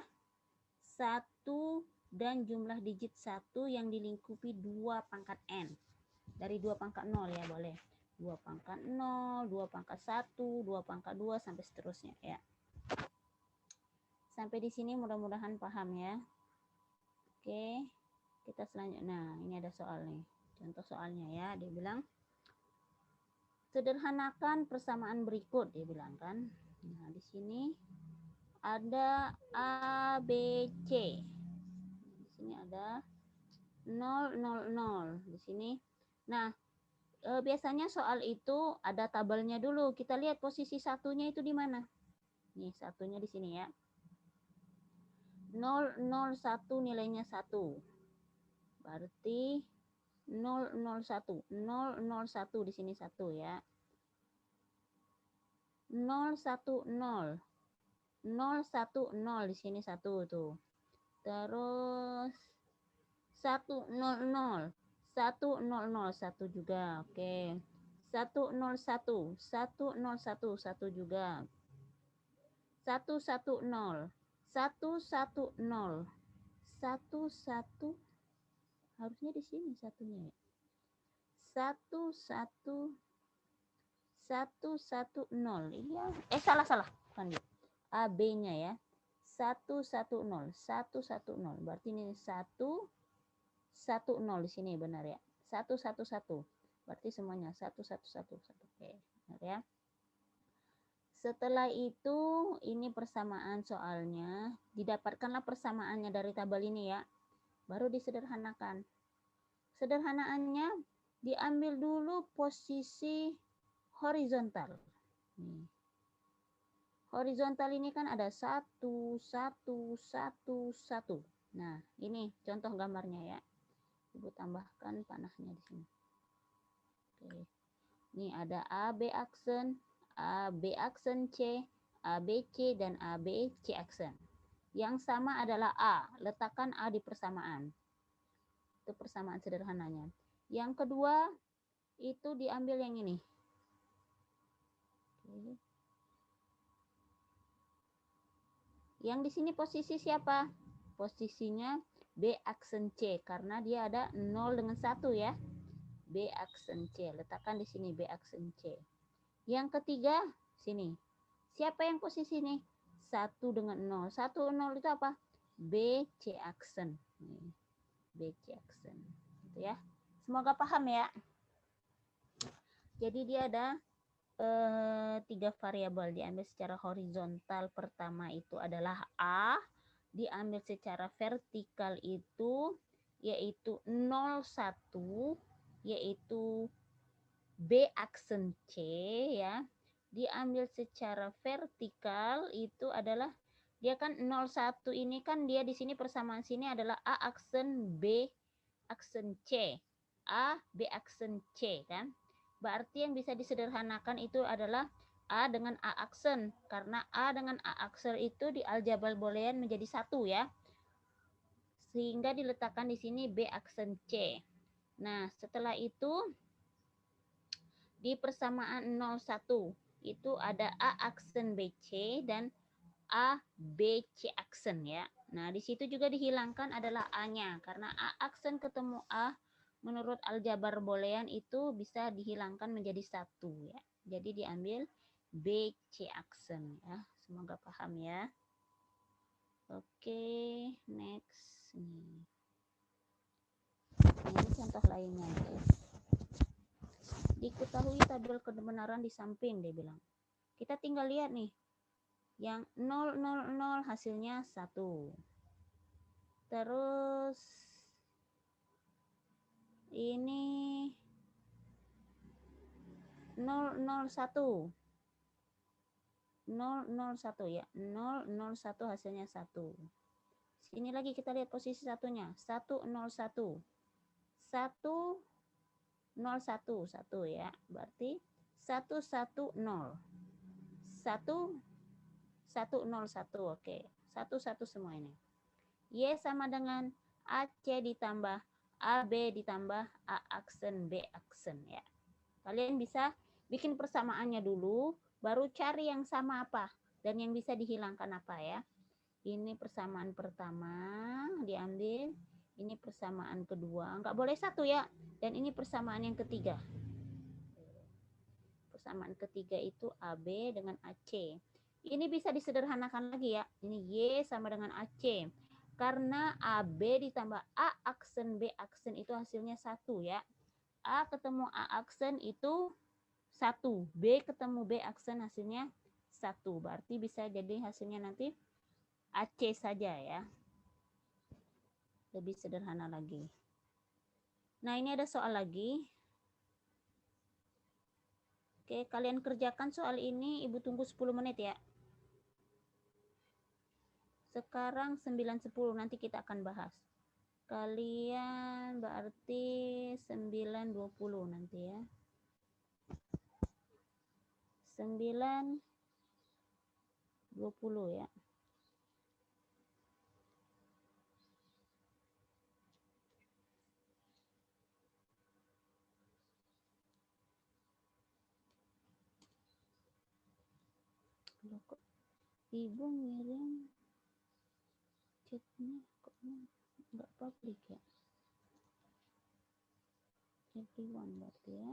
1 dan jumlah digit 1 yang dilingkupi 2 pangkat N. Dari 2 pangkat 0 ya, boleh. 2 pangkat 0, 2 pangkat 1, 2 pangkat 2, sampai seterusnya ya. Sampai di sini mudah-mudahan paham ya. Oke, kita selanjutnya. Nah, ini ada soal nih. Contoh soalnya ya, dia bilang sederhanakan persamaan berikut, dia bilang kan. Nah, di sini ada A, B, C. Di sini ada 0, 0, 0. Di sini. Nah, biasanya soal itu ada tabelnya dulu. Kita lihat posisi satunya itu di mana. Nih, satunya di sini ya. 0, 0, 1 nilainya 1. Berarti 0, 0, 1. 0, 0, 1 di sini 1 ya. 0, 1, 0. 0, 1, 0 di sini 1 tuh. Terus 1, 0, 0. 1, 0, 0, 1 juga. Oke. 1, 0, 1. 1, 0, 1, 1 juga. 1, 1, 0. 1, 1, 0. 1, 1. Harusnya di sini satunya ya. 1, 1. 1, 1, 0. Iya. Salah. Bukan dia. A, B-nya ya. 1, 1, 0. 1, 1, 0. Berarti ini 1, 1, 0 di sini benar ya. 1, 1, 1. Berarti semuanya 1, 1, 1, 1. Oke, benar ya. Setelah itu, ini persamaan soalnya. Didapatkanlah persamaannya dari tabel ini ya. Baru disederhanakan. Sederhanaannya diambil dulu posisi horizontal. Nih. Horizontal ini kan ada 1, 1, 1, 1. Nah, ini contoh gambarnya ya. Ibu tambahkan panahnya di sini. Oke. Ini ada AB aksen, AB aksen C, ABC, dan ABC aksen. Yang sama adalah A. Letakkan A di persamaan. Itu persamaan sederhananya. Yang kedua, itu diambil yang ini. Oke. Yang di sini posisi siapa? Posisinya B aksen C, karena dia ada 0 dengan 1 ya. B aksen C, letakkan di sini B aksen C. Yang ketiga, sini. Siapa yang posisi ini? 1 dengan 0. 1, 0 itu apa? B, C aksen. B, C aksen. Gitu ya. Semoga paham ya. Jadi dia ada 3 variabel diambil secara horizontal. Pertama itu adalah A, diambil secara vertikal itu yaitu 0, 1, yaitu B aksen C ya. Diambil secara vertikal itu adalah dia kan 0, 1 ini kan dia di sini persamaan sini adalah A aksen B aksen C. A, B aksen C kan. Berarti yang bisa disederhanakan itu adalah A dengan A aksen. Karena A dengan A aksen itu di aljabar boolean menjadi 1 ya. Sehingga diletakkan di sini B aksen C. Nah, setelah itu di persamaan 0, 1 itu ada A aksen BC dan A BC aksen ya. Nah, di situ juga dihilangkan adalah A-nya. Karena A aksen ketemu A menurut aljabar boolean itu bisa dihilangkan menjadi 1 ya. Jadi diambil BC aksen ya. Semoga paham ya. Oke, next. Ini contoh lainnya guys. Diketahui tabel kebenaran di samping, dia bilang. Kita tinggal lihat nih. Yang 0, 0, 0 hasilnya 1. Terus ini 0, 0, 1. 0, 0, 1 ya. 0, 0, 1 hasilnya 1. Sini lagi kita lihat posisi satunya. 1, 0, 1. 1, 0, 1. 1 ya. Berarti 1, 1, 0. 1, 1, 0, 1. Oke. 1, 1 semua ini. Y sama dengan AC ditambah AB ditambah A aksen B aksen ya. Kalian bisa bikin persamaannya dulu, baru cari yang sama apa Dan yang bisa dihilangkan apa ya? Ini persamaan pertama diambil, ini persamaan kedua, nggak boleh satu ya, dan ini persamaan yang ketiga. Persamaan ketiga itu AB dengan AC. Ini bisa disederhanakan lagi ya, ini Y sama dengan AC. Karena AB ditambah A aksen B aksen itu hasilnya 1 ya. A ketemu A aksen itu 1, B ketemu B aksen hasilnya 1. Berarti bisa jadi hasilnya nanti AC saja ya. Lebih sederhana lagi. Nah, ini ada soal lagi. Oke, kalian kerjakan soal ini, Ibu tunggu 10 menit ya. Sekarang 9.10, nanti kita akan bahas. Kalian berarti 9.20 nanti ya. 9.20 ya. Loh, kok Ibu ngirim chatnya kok nggak publik ya? Everyone berarti ya.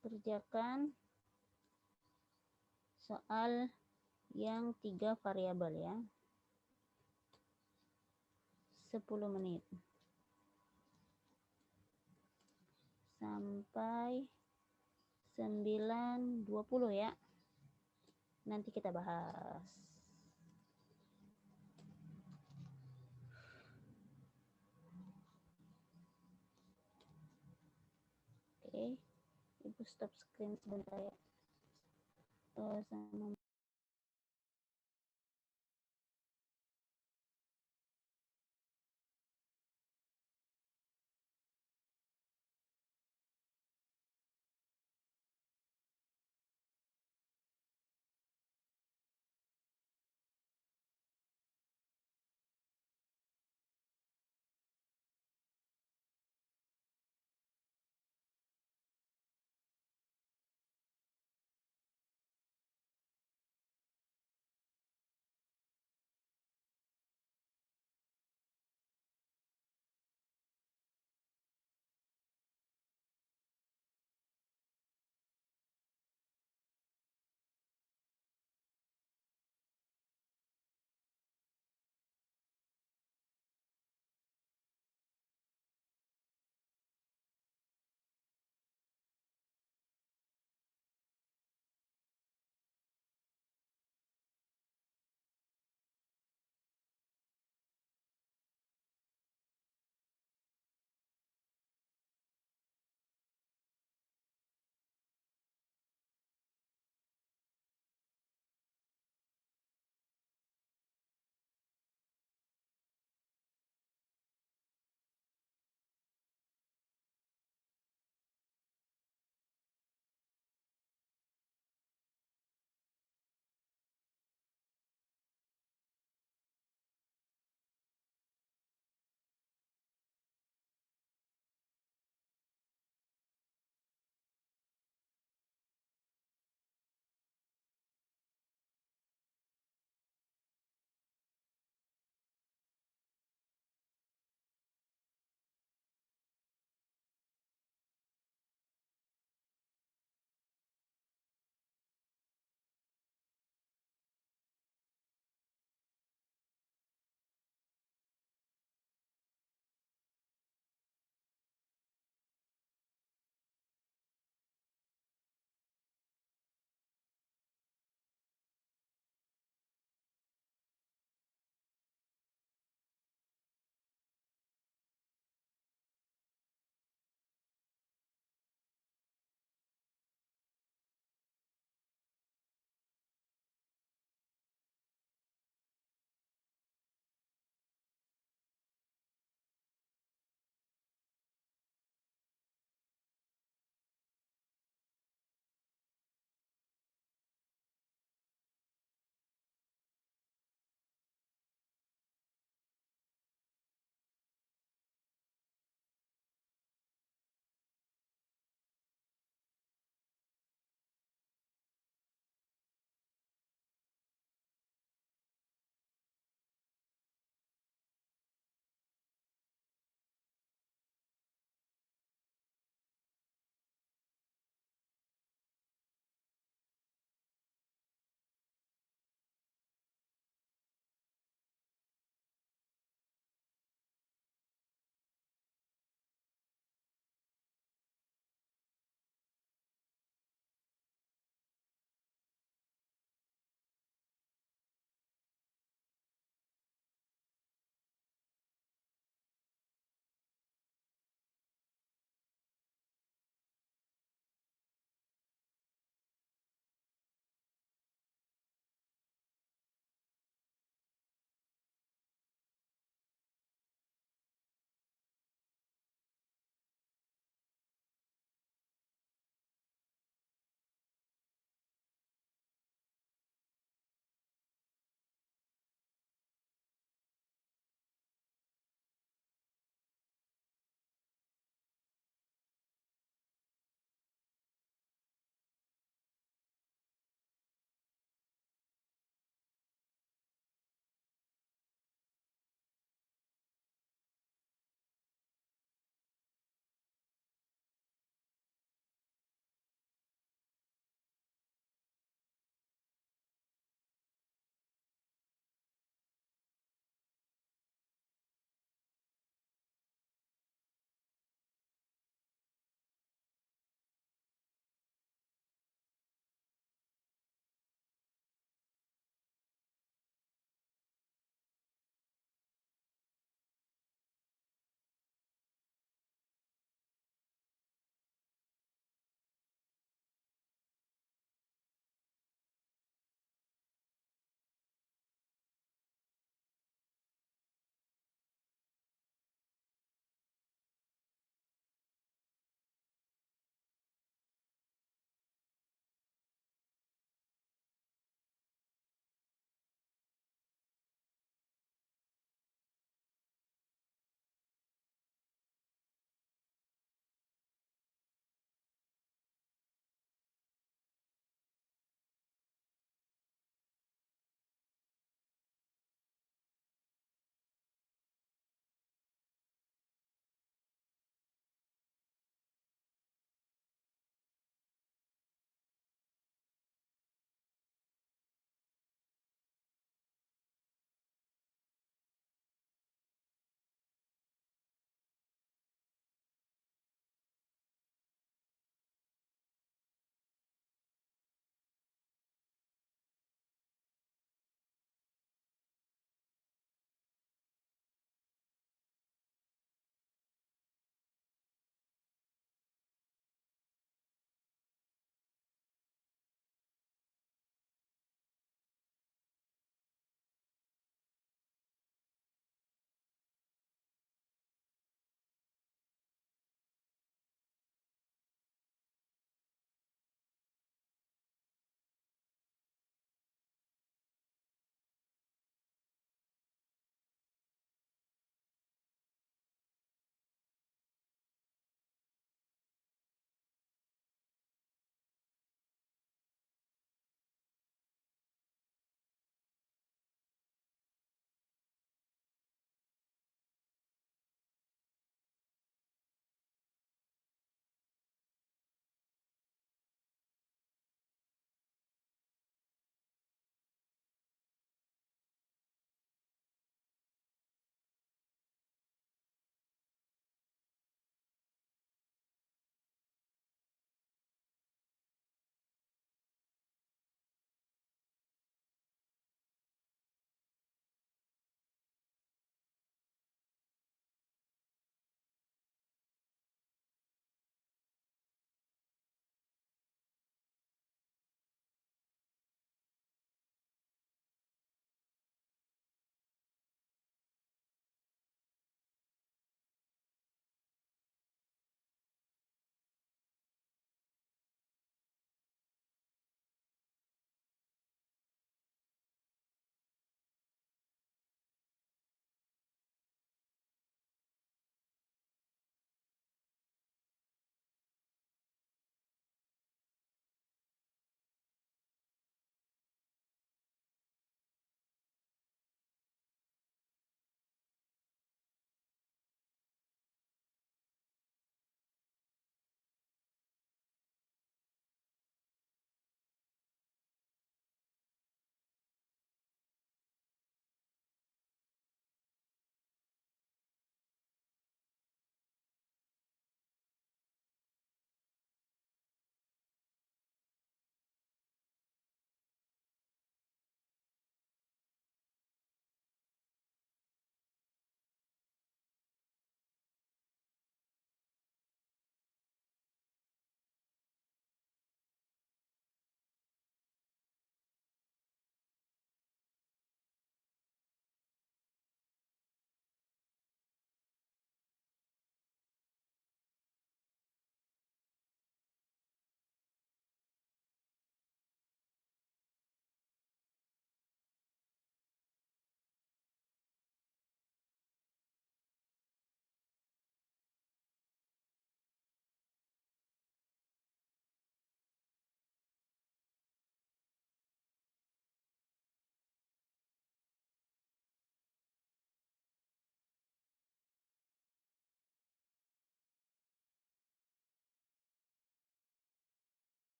Kerjakan soal yang 3 variabel ya. 10 menit. Sampai 9.20 ya. Nanti kita bahas. Oke. Ibu stop screen sebentar ya. Sama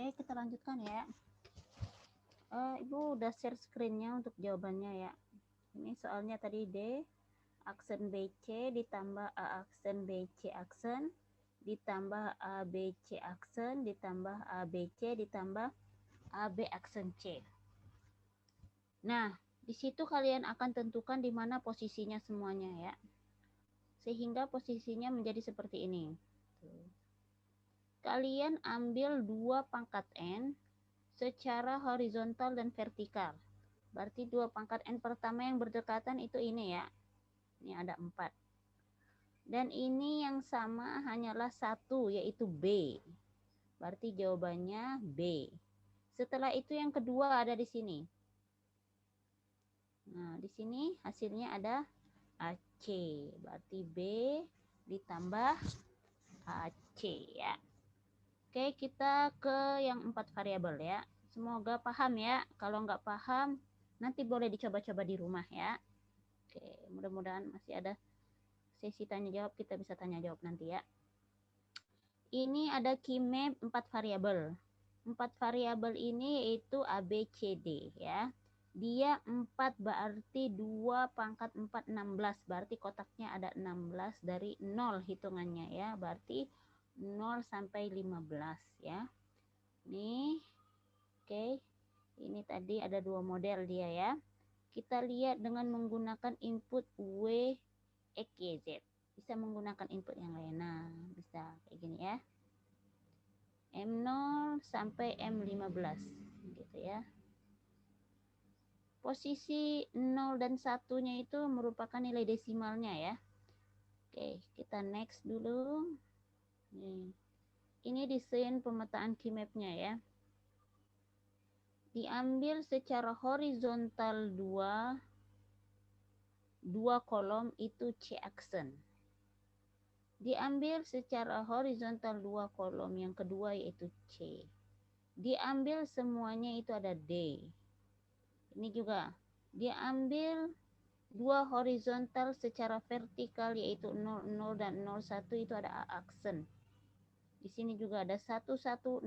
Oke, kita lanjutkan ya. Ibu udah share screen-nya untuk jawabannya ya. Ini soalnya tadi D, aksen BC ditambah A aksen BC aksen, ditambah ABC aksen, ditambah ABC, ditambah AB aksen C. Nah, di situ kalian akan tentukan di mana posisinya semuanya ya. Sehingga posisinya menjadi seperti ini. Kalian ambil 2 pangkat N secara horizontal dan vertikal. Berarti 2 pangkat N pertama yang berdekatan itu ini ya. Ini ada 4. Dan ini yang sama hanyalah 1 yaitu B. Berarti jawabannya B. Setelah itu yang kedua ada di sini. Nah, di sini hasilnya ada AC. Berarti B ditambah AC ya. Oke, kita ke yang 4 variabel ya. Semoga paham ya. Kalau nggak paham, nanti boleh dicoba-coba di rumah ya. Oke, mudah-mudahan masih ada sesi tanya jawab, kita bisa tanya jawab nanti ya. Ini ada key map 4 variabel. 4 variabel ini yaitu A, B, C, D ya. Dia 4 berarti 2 pangkat 4, 16. Berarti kotaknya ada 16 dari 0 hitungannya ya. Berarti 0 sampai 15 ya. Nih, oke. Ini tadi ada 2 model dia ya. Kita lihat dengan menggunakan input W, X, Y, Z. Bisa menggunakan input yang lain. Nah, bisa kayak gini ya. M0 sampai M15 gitu ya. Posisi 0 dan 1-nya itu merupakan nilai desimalnya ya. Oke, kita next dulu. Nih. Ini desain pemetaan key map-nya ya. Diambil secara horizontal 2 kolom itu C aksen. Diambil secara horizontal 2 kolom yang kedua yaitu C. Diambil semuanya itu ada D. Ini juga diambil 2 horizontal secara vertikal yaitu 00 dan 01 itu ada A aksen. Di sini juga ada 1101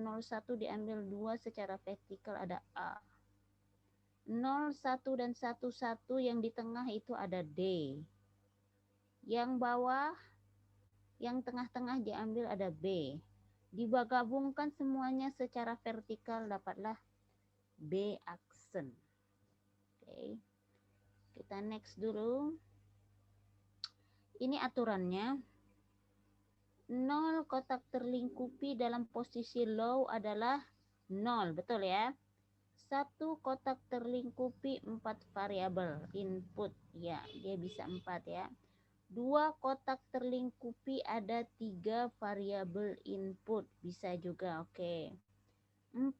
diambil 2 secara vertikal ada A. 01 dan 11 yang di tengah itu ada D. Yang bawah, yang tengah-tengah diambil ada B. Digabungkan semuanya secara vertikal dapatlah B aksen. Oke. Kita next dulu. Ini aturannya. 0 kotak terlingkupi dalam posisi low adalah 0, betul ya? 1 kotak terlingkupi 4 variabel input, ya dia bisa 4 ya. 2 kotak terlingkupi ada 3 variabel input, bisa juga, oke. 4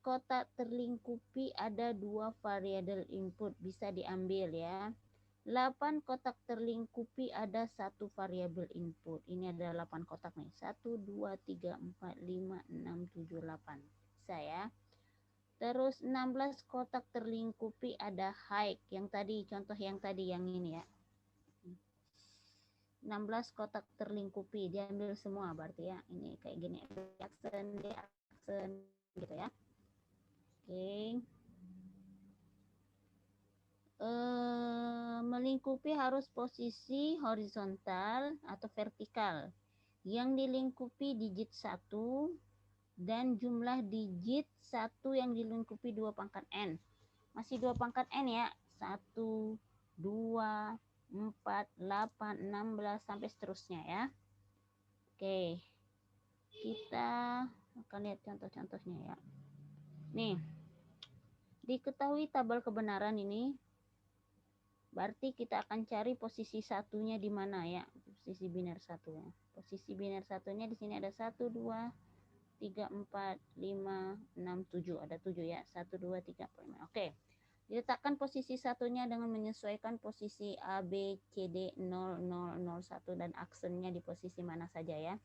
kotak terlingkupi ada 2 variabel input, bisa diambil ya. 8 kotak terlingkupi ada 1 variabel input. Ini ada 8 kotak nih. 1, 2, 3, 4, 5, 6, 7, 8. Bisa ya. Terus 16 kotak terlingkupi ada height. Yang tadi, contoh yang tadi yang ini ya. 16 kotak terlingkupi. Diambil semua berarti ya. Ini kayak gini. Aksen, gitu ya. Oke. Melingkupi harus posisi horizontal atau vertikal. Yang dilingkupi digit 1 dan jumlah digit 1 yang dilingkupi 2 pangkat N. Masih 2 pangkat N ya. 1, 2, 4, 8, 16 sampai seterusnya ya. Oke. Kita akan lihat contoh-contohnya ya. Nih. Diketahui tabel kebenaran ini. Berarti kita akan cari posisi satunya di mana ya? Posisi biner satunya. Posisi biner satunya di sini ada 1, 2, 3, 4, 5, 6, 7. Ada 7 ya. 1, 2, 3, 4, 5. Oke. Diletakkan posisi satunya dengan menyesuaikan posisi A, B, C, D, 0, 0, 0, 1 dan aksennya di posisi mana saja ya.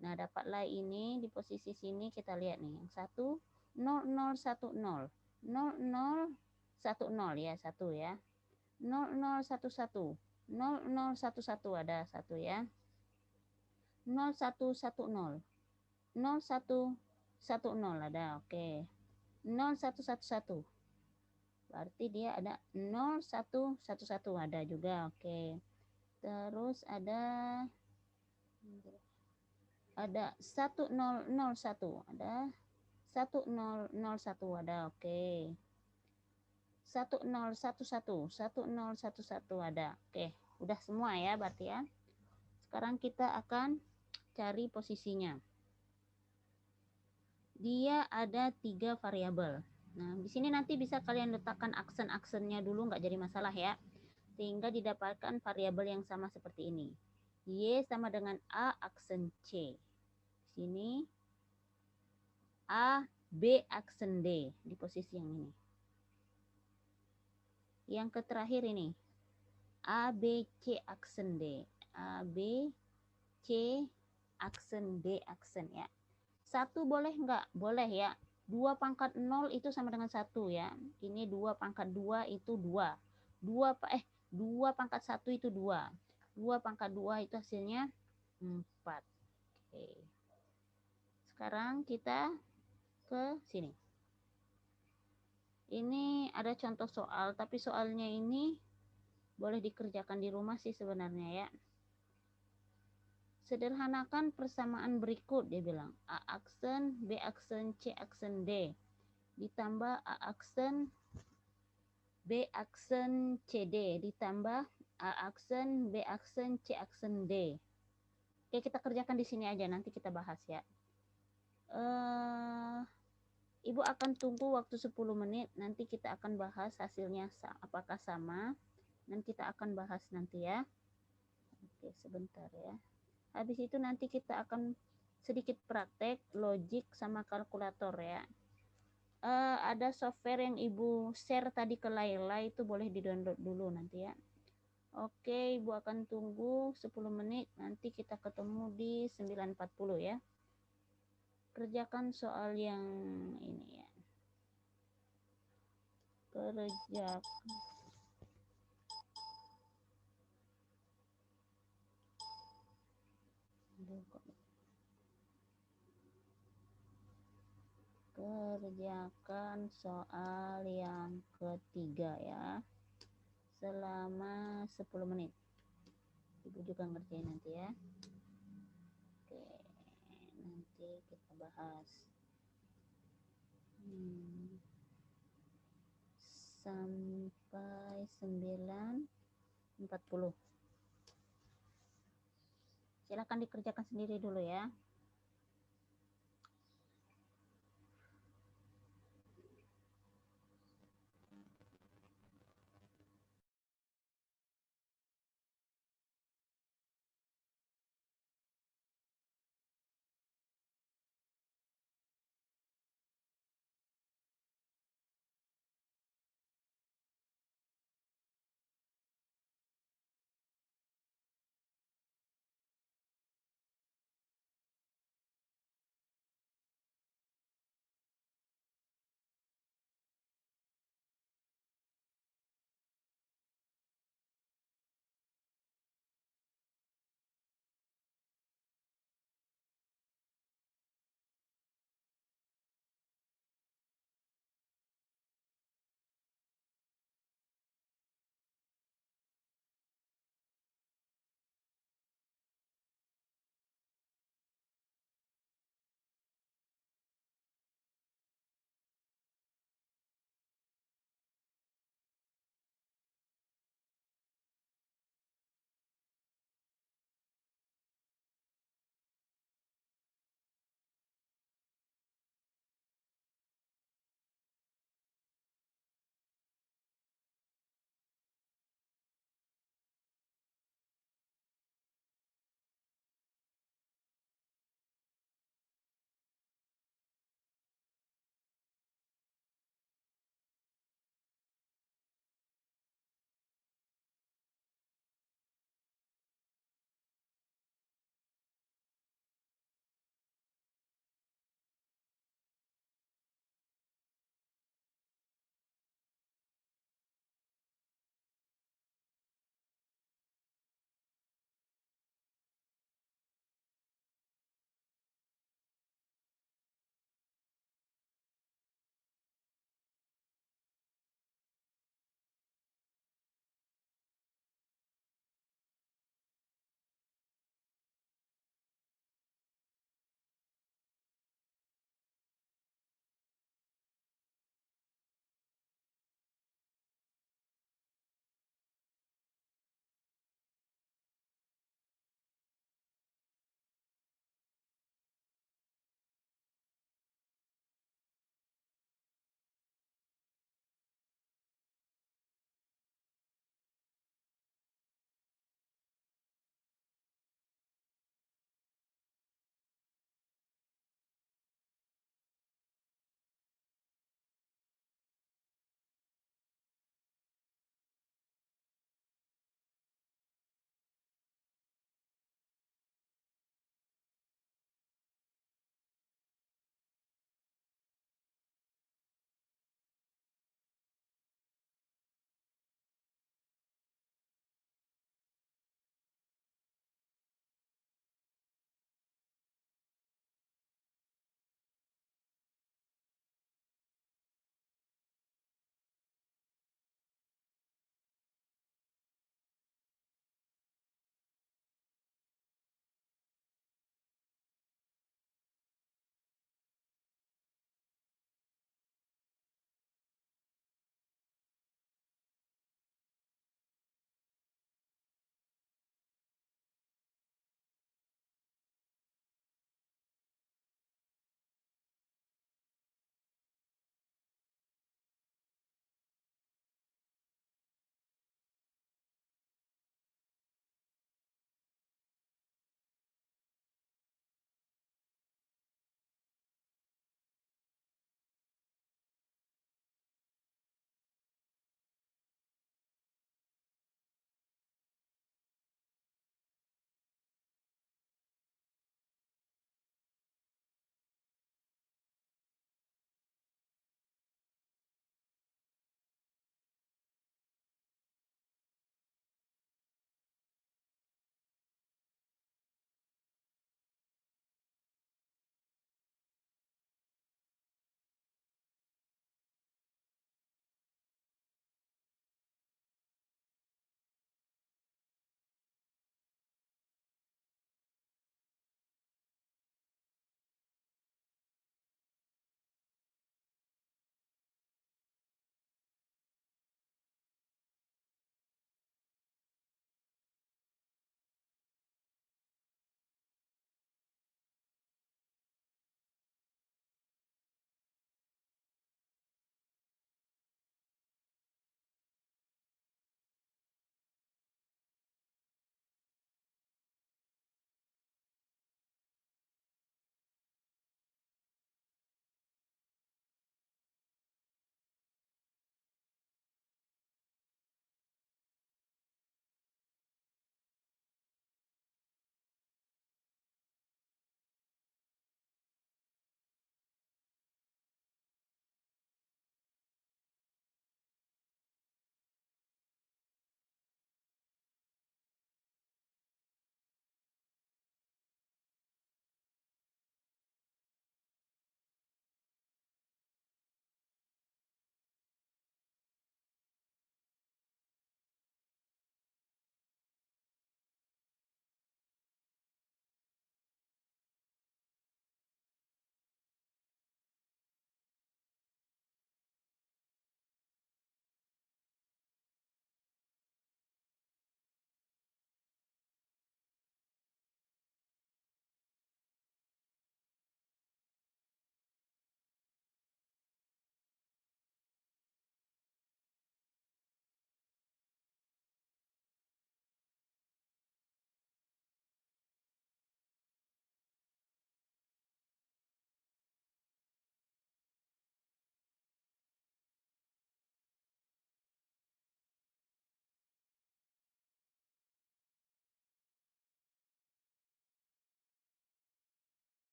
Nah, dapatlah ini di posisi sini kita lihat nih. Yang 1, 0, 0, 1, 0. 0, 0, 1, 0 ya. 1 ya. 0011 0011 ada 1 ya. 0110 0110 10 ada, oke. 0111. Berarti dia ada 0111 ada juga, oke. Terus ada 1001, ada 1001 ada, oke. 1011 ada. Oke, udah semua ya berarti ya. Sekarang kita akan cari posisinya. Dia ada 3 variabel. Nah, di sini nanti bisa kalian letakkan aksen-aksennya dulu, nggak jadi masalah ya. Sehingga didapatkan variabel yang sama seperti ini. Y sama dengan A aksen C. Di sini A, B aksen D di posisi yang ini. Yang terakhir ini A, B, C aksen D. A, B, C aksen D aksen ya. 1 boleh nggak? Boleh ya. 2 pangkat 0 itu sama dengan 1 ya. Ini 2 pangkat 2 itu 2. 2 pangkat 1 itu 2. 2 pangkat 2 itu hasilnya 4. Oke. Sekarang kita ke sini. Ini ada contoh soal, tapi soalnya ini boleh dikerjakan di rumah sih sebenarnya ya. Sederhanakan persamaan berikut, dia bilang. A aksen, B aksen, C aksen D. Ditambah A aksen, B aksen, CD. Ditambah A aksen, B aksen, C aksen D. Oke, kita kerjakan di sini aja, nanti kita bahas ya. Ibu akan tunggu waktu 10 menit, nanti kita akan bahas hasilnya apakah sama. Dan kita akan bahas nanti ya. Oke, sebentar ya. Habis itu nanti kita akan sedikit praktek logik sama kalkulator ya. Ada software yang ibu share tadi ke Laila, itu boleh di-download dulu nanti ya. Oke, ibu akan tunggu 10 menit, nanti kita ketemu di 9.40 ya. Kerjakan soal yang ini ya. Kerjakan soal yang ketiga ya, selama 10 menit. Ibu juga ngerjain nanti ya. Oke, nanti kita bahas sampai 9.40. Silakan dikerjakan sendiri dulu ya.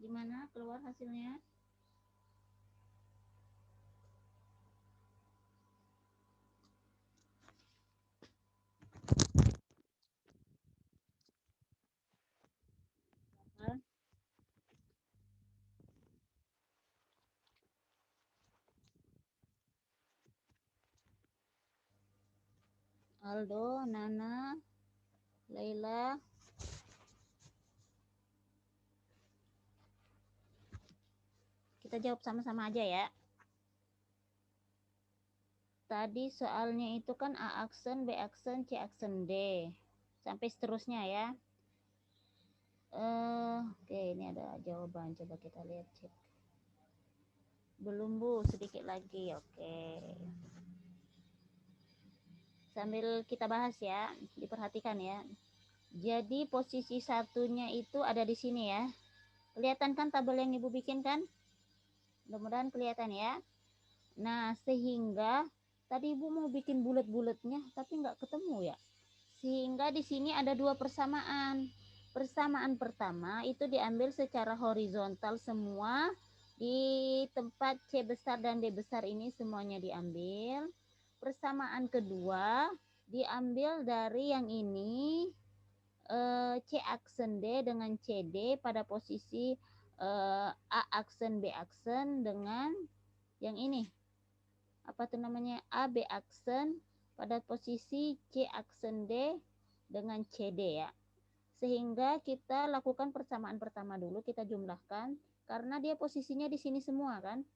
Gimana keluar hasilnya? Aldo, Nana, Laila. Kita jawab sama-sama aja ya. Tadi soalnya itu kan A aksen, B aksen, C aksen, D. Sampai seterusnya ya. Oke, ini ada jawaban. Coba kita lihat, cek. Belum, Bu. Sedikit lagi. Oke. Sambil kita bahas ya. Diperhatikan ya. Jadi posisi satunya itu ada di sini ya. Kelihatan kan tabel yang Ibu bikin kan? Mudah-mudahan kelihatan ya. Nah, sehingga tadi Ibu mau bikin bulat-bulatnya tapi nggak ketemu ya. Sehingga di sini ada dua persamaan. Persamaan pertama itu diambil secara horizontal semua. Di tempat C besar dan D besar ini semuanya diambil. Persamaan kedua diambil dari yang ini, C aksen D dengan CD pada posisi A aksen B aksen dengan yang ini, apa tuh namanya, AB aksen pada posisi C aksen D dengan CD ya. Sehingga kita lakukan persamaan pertama dulu, kita jumlahkan karena dia posisinya di sini semua kan.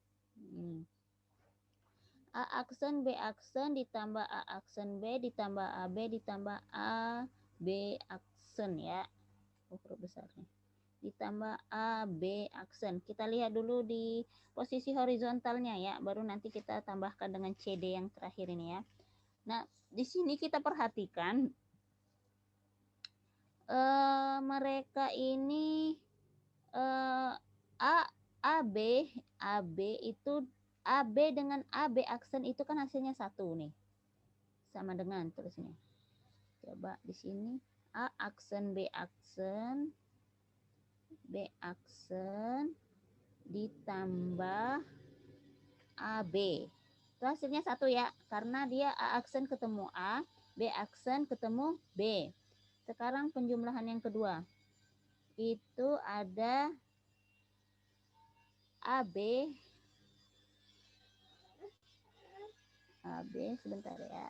A aksen B aksen ditambah A aksen B ditambah AB ditambah A B aksen ya, huruf besarnya, ditambah A B aksen. Kita lihat dulu di posisi horizontalnya ya, baru nanti kita tambahkan dengan CD yang terakhir ini ya. Nah, di sini kita perhatikan mereka ini AB itu, AB dengan AB aksen itu kan hasilnya satu nih, sama dengan tulisnya. Coba di sini A aksen B aksen ditambah AB. Itu hasilnya satu ya, karena dia A aksen ketemu A, B aksen ketemu B. Sekarang penjumlahan yang kedua. Itu ada AB sebentar ya.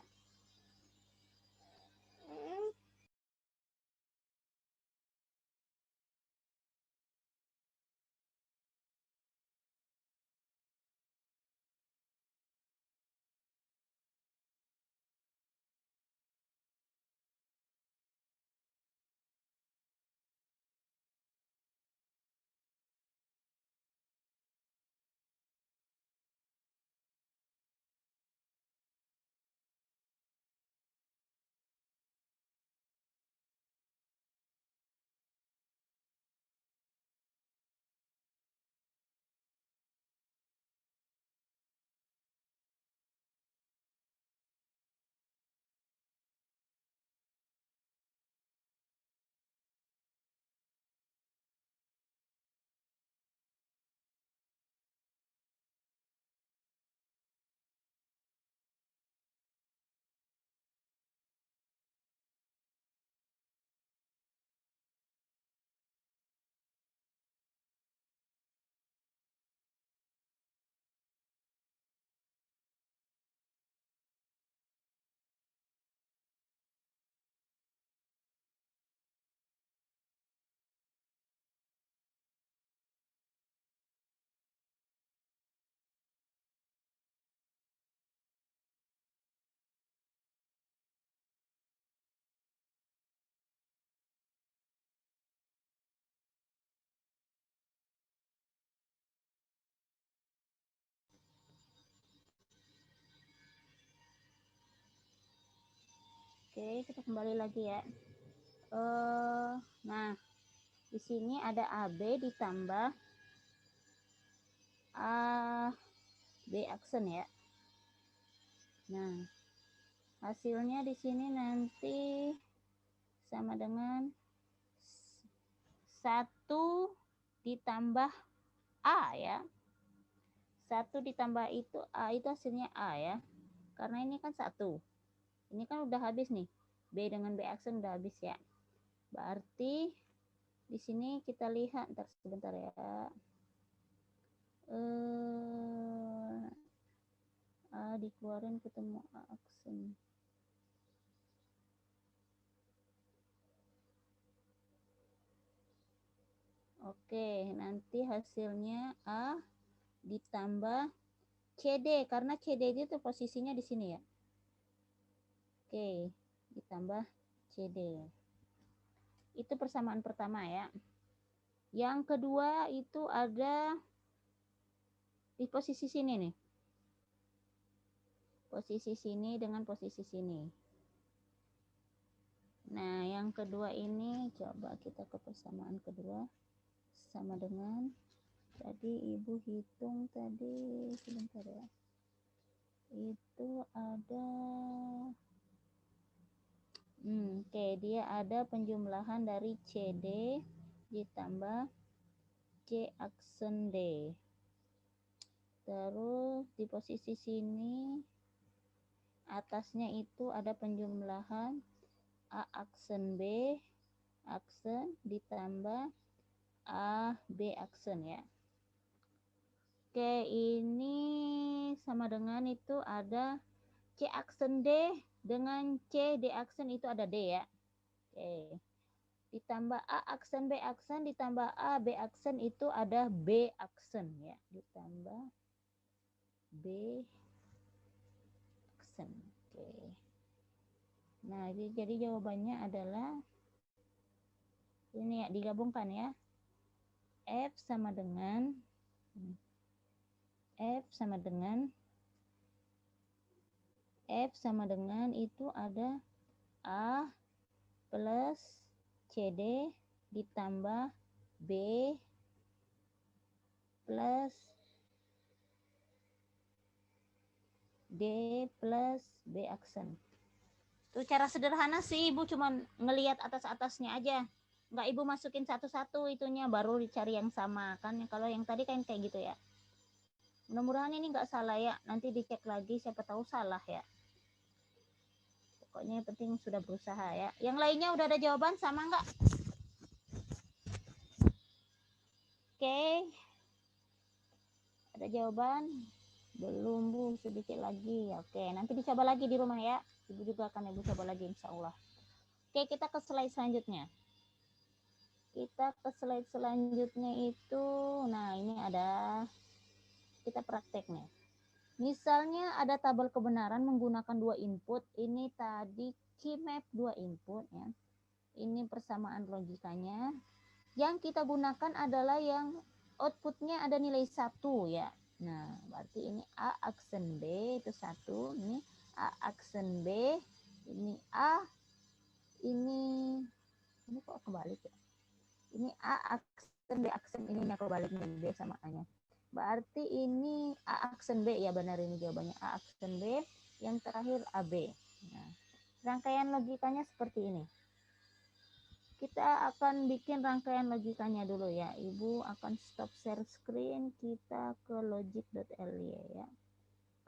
Oke, kita kembali lagi ya. Nah, di sini ada AB ditambah A B aksen ya. Nah, hasilnya di sini nanti sama dengan 1 ditambah A ya. 1 ditambah itu A itu hasilnya A ya. Karena ini kan 1. Ini kan udah habis nih. B dengan B aksen udah habis ya. Berarti di sini kita lihat, ntar sebentar ya. A dikeluarin ketemu A aksen. Oke, nanti hasilnya A ditambah CD, karena CD itu posisinya di sini ya. Oke, ditambah CD. Itu persamaan pertama ya. Yang kedua itu ada di posisi sini nih. Posisi sini dengan posisi sini. Nah, yang kedua ini coba kita ke persamaan kedua. Sama dengan tadi ibu hitung tadi, sebentar ya. Itu ada oke, dia ada penjumlahan dari CD ditambah C aksen D. Terus di posisi sini atasnya itu ada penjumlahan A aksen B aksen ditambah A B aksen ya. Oke, ini sama dengan itu ada C aksen D dengan C D aksen itu ada D ya. Oke. Ditambah A aksen B aksen ditambah A B aksen itu ada B aksen ya. Ditambah B aksen. Oke. Nah, jadi jawabannya adalah ini ya, digabungkan ya. F sama dengan itu ada A plus CD ditambah B plus D plus B aksen. Itu cara sederhana sih, Ibu cuma ngelihat atas-atasnya aja. Nggak Ibu masukin satu-satu itunya, baru dicari yang sama. Kan kalau yang tadi kan kayak gitu ya. Mudah-mudahan ini nggak salah ya. Nanti dicek lagi, siapa tahu salah ya. Pokoknya yang penting sudah berusaha ya. Yang lainnya udah ada jawaban sama nggak? Oke. Ada jawaban? Belum Bu, sedikit lagi. Oke, nanti dicoba lagi di rumah ya. Ibu juga akan Ibu coba lagi insya Allah. Oke, kita ke slide selanjutnya. Kita ke slide selanjutnya itu, nah ini ada, kita prakteknya. Misalnya ada tabel kebenaran menggunakan 2 input. Ini tadi key map 2 input ya. Ini persamaan logikanya. Yang kita gunakan adalah yang outputnya ada nilai 1 ya. Nah, berarti ini A aksen B itu 1. Ini A aksen B. Ini A. Ini kok kebalik ya. Ini A aksen B aksen, ininya kebalik nih B sama A-nya. Berarti ini A aksen B ya, benar ini jawabannya A aksen B, yang terakhir AB. Nah, rangkaian logikanya seperti ini. Kita akan bikin rangkaian logikanya dulu ya. Ibu akan stop share screen, kita ke logic.ly ya.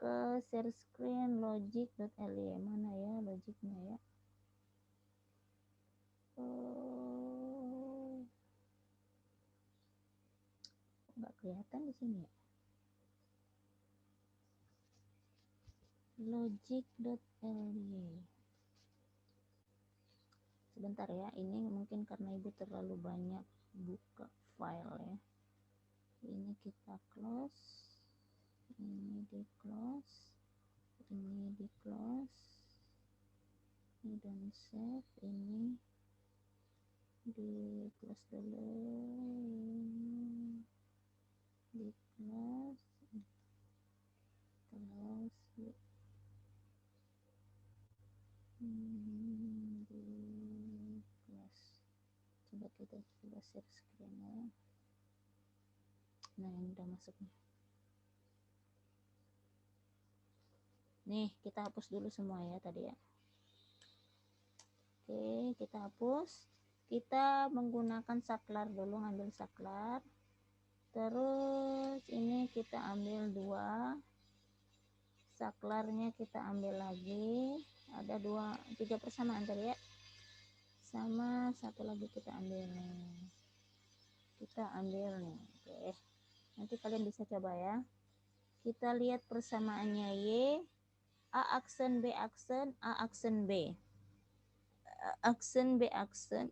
Ke share screen logic.ly. Mana ya logiknya ya? Nggak kelihatan di sini ya. Logic.ly. Sebentar ya, ini mungkin karena Ibu terlalu banyak buka file ya. Ini kita close, ini di close, ini di close, ini don't save, ini di close dulu, di close, di close. Coba kita coba share screen ya. Nah, ini udah masuk nih. Nih, kita hapus dulu semua ya tadi ya. Oke, kita hapus. Kita menggunakan saklar dulu, ngambil saklar. Terus ini kita ambil 2, saklarnya kita ambil lagi, ada 3 persamaan tadi ya, sama satu lagi kita ambil nih, oke. Nanti kalian bisa coba ya. Kita lihat persamaannya Y, A aksen, B aksen, A aksen, B aksen, B aksen,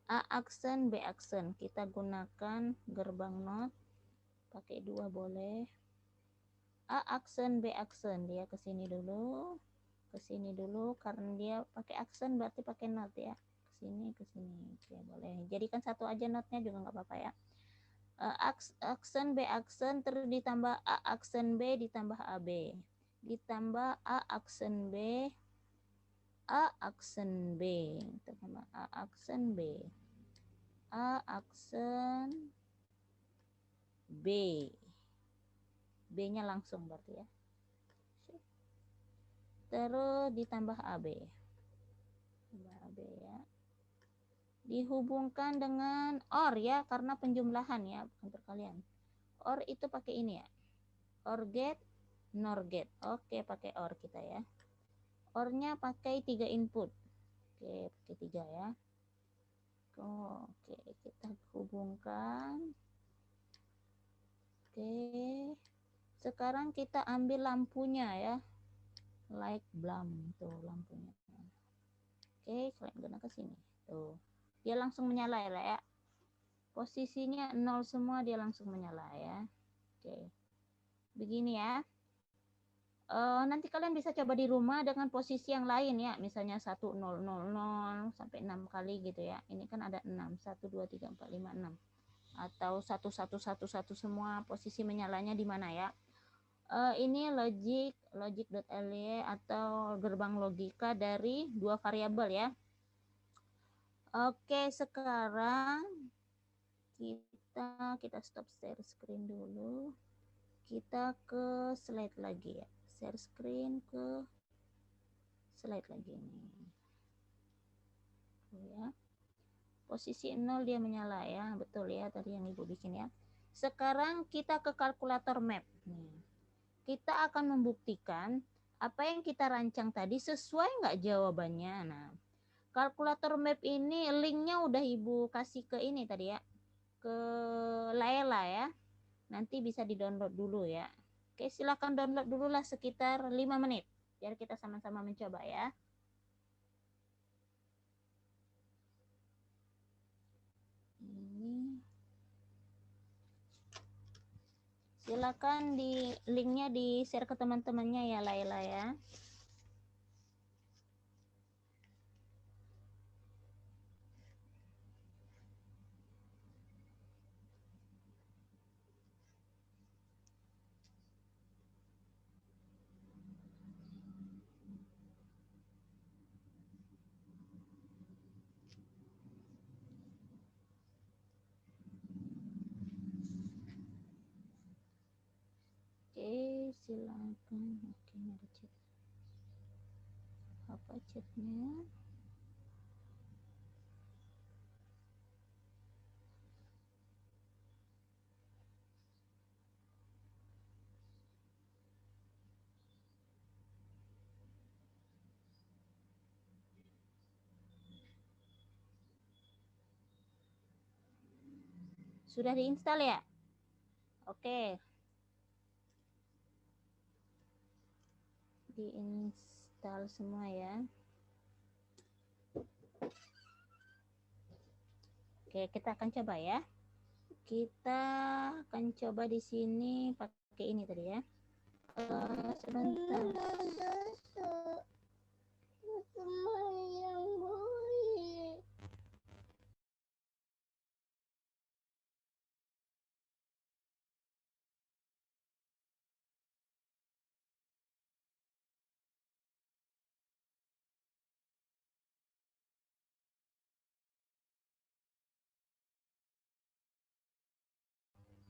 A aksen, B aksen. Kita gunakan gerbang not, pakai 2 boleh. A aksen, B aksen, dia ke sini dulu, karena dia pakai aksen berarti pakai not ya. Ke sini. Oke, boleh. Jadikan satu aja notnya juga nggak apa-apa ya. Aksen B aksen terus ditambah A aksen B ditambah AB. Ditambah A aksen B, A aksen B, ditambah A aksen B. A aksen B. B-nya langsung berarti ya. Terus ditambah AB. AB ya. Dihubungkan dengan OR ya, karena penjumlahan ya, bukan perkalian. OR itu pakai ini ya. OR get, NOR get. Oke, pakai OR kita ya. OR-nya pakai 3 input. Oke, pakai 3 ya. Oke, kita hubungkan. Oke. Sekarang kita ambil lampunya ya. Light bulb tuh lampunya. Oke, kalian guna ke sini. Tuh. Dia langsung menyala ya. Posisinya 0 semua, dia langsung menyala ya. Oke. Begini ya. Nanti kalian bisa coba di rumah dengan posisi yang lain ya. Misalnya 1 0 0 0 sampai 6 kali gitu ya. Ini kan ada 6. 1 2 3 4 5 6. Atau 1 1 1 1 semua, posisi menyalanya di mana ya. Ini logic.ly atau gerbang logika dari 2 variabel ya. Oke, sekarang kita stop share screen dulu. Kita ke slide lagi ya. Share screen ke slide lagi nih. Ya. Posisi 0 dia menyala ya. Betul ya tadi yang Ibu bikin ya. Sekarang kita ke kalkulator map. Nih. Kita akan membuktikan apa yang kita rancang tadi sesuai nggak jawabannya. Nah, kalkulator map ini linknya udah Ibu kasih ke ini tadi ya, ke Laila ya. Nanti bisa di-download dulu ya. Oke, silahkan download dulu lah sekitar 5 menit. Biar kita sama-sama mencoba ya. Ini. Silakan di linknya di-share ke teman-temannya ya Laila ya. Oke, silakan. Oke, ada chat. Apa chatnya? Sudah diinstal ya? Oke. Diinstal semua ya. Oke, kita akan coba ya. Kita akan coba di sini pakai ini tadi ya. Sebentar.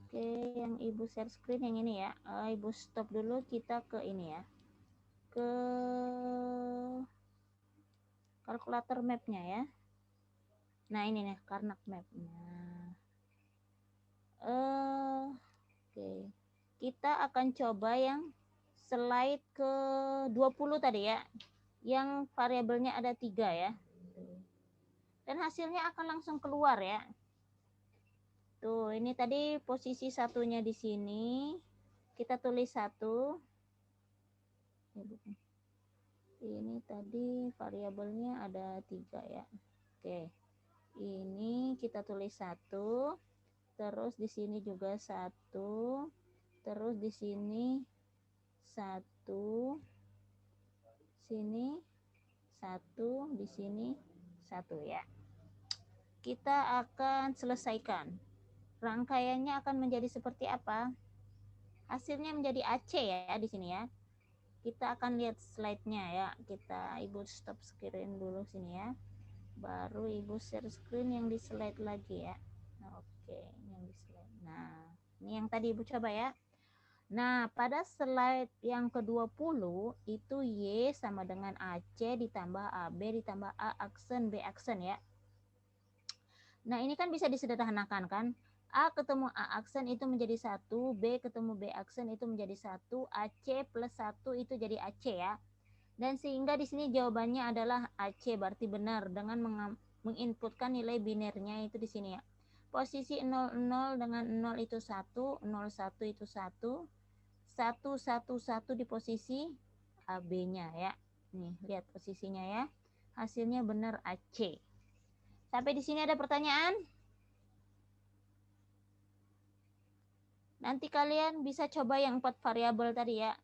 Oke, yang Ibu share screen yang ini ya. Ibu stop dulu, kita ke ini ya. Ke kalkulator mapnya ya. Nah ini nih, karnak mapnya. Oke. Kita akan coba yang slide ke 20 tadi ya. Yang variabelnya ada 3 ya. Dan hasilnya akan langsung keluar ya. Tuh, ini tadi posisi satunya di sini. Kita tulis 1. Ini tadi variabelnya ada 3 ya. Oke. Ini kita tulis 1. Terus di sini juga 1. Terus di sini 1. Sini 1, di sini 1 ya. Kita akan selesaikan. Rangkaiannya akan menjadi seperti apa? Hasilnya menjadi AC ya di sini ya. Kita akan lihat slide-nya ya. Ibu stop screen dulu sini ya. Baru Ibu share screen yang di slide lagi ya. Oke, yang di slide. Nah, ini yang tadi Ibu coba ya. Nah, pada slide yang ke-20 itu Y sama dengan AC ditambah AB ditambah A aksen B aksen ya. Nah, ini kan bisa disederhanakan kan? A ketemu A aksen itu menjadi 1, B ketemu B aksen itu menjadi 1, AC plus 1 itu jadi AC ya. Dan sehingga di sini jawabannya adalah AC, berarti benar dengan menginputkan nilai binernya itu di sini ya. Posisi 00 dengan 0 itu 1, 01 itu 1, 111 di posisi AB-nya ya. Nih, lihat posisinya ya. Hasilnya benar AC. Sampai di sini ada pertanyaan? Nanti kalian bisa coba yang 4 variabel tadi ya.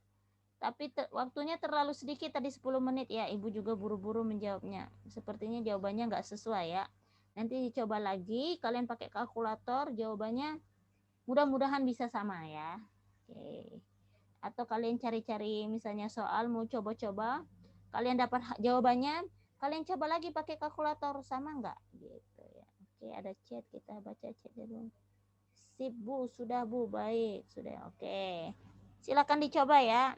Tapi waktunya terlalu sedikit tadi 10 menit ya. Ibu juga buru-buru menjawabnya. Sepertinya jawabannya nggak sesuai ya. Nanti dicoba lagi, kalian pakai kalkulator, jawabannya mudah-mudahan bisa sama ya. Oke. Atau kalian cari-cari misalnya soal mau coba-coba, kalian dapat jawabannya, kalian coba lagi pakai kalkulator, sama nggak gitu ya. Oke, ada chat, kita baca chat dulu. Sip Bu, sudah Bu, baik, sudah. Oke, silakan dicoba ya.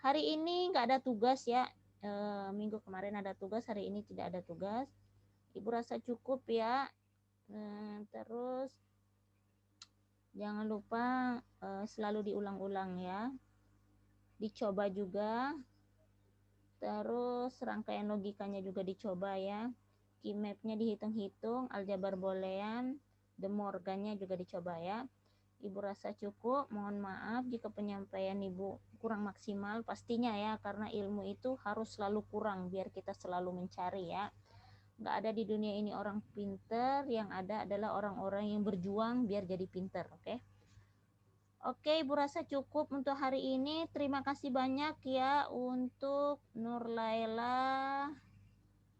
Hari ini nggak ada tugas ya. Minggu kemarin ada tugas, hari ini tidak ada tugas. Ibu rasa cukup ya. Terus jangan lupa selalu diulang-ulang ya. Dicoba juga. Terus rangkaian logikanya juga dicoba ya. Key map-nya dihitung-hitung, aljabar boolean, De Morgan-nya juga dicoba ya. Ibu rasa cukup, mohon maaf jika penyampaian Ibu kurang maksimal, pastinya ya, karena ilmu itu harus selalu kurang biar kita selalu mencari ya. Nggak ada di dunia ini orang pinter, yang ada adalah orang-orang yang berjuang biar jadi pinter, oke? Oke, Ibu rasa cukup untuk hari ini. Terima kasih banyak ya untuk Nur Laila.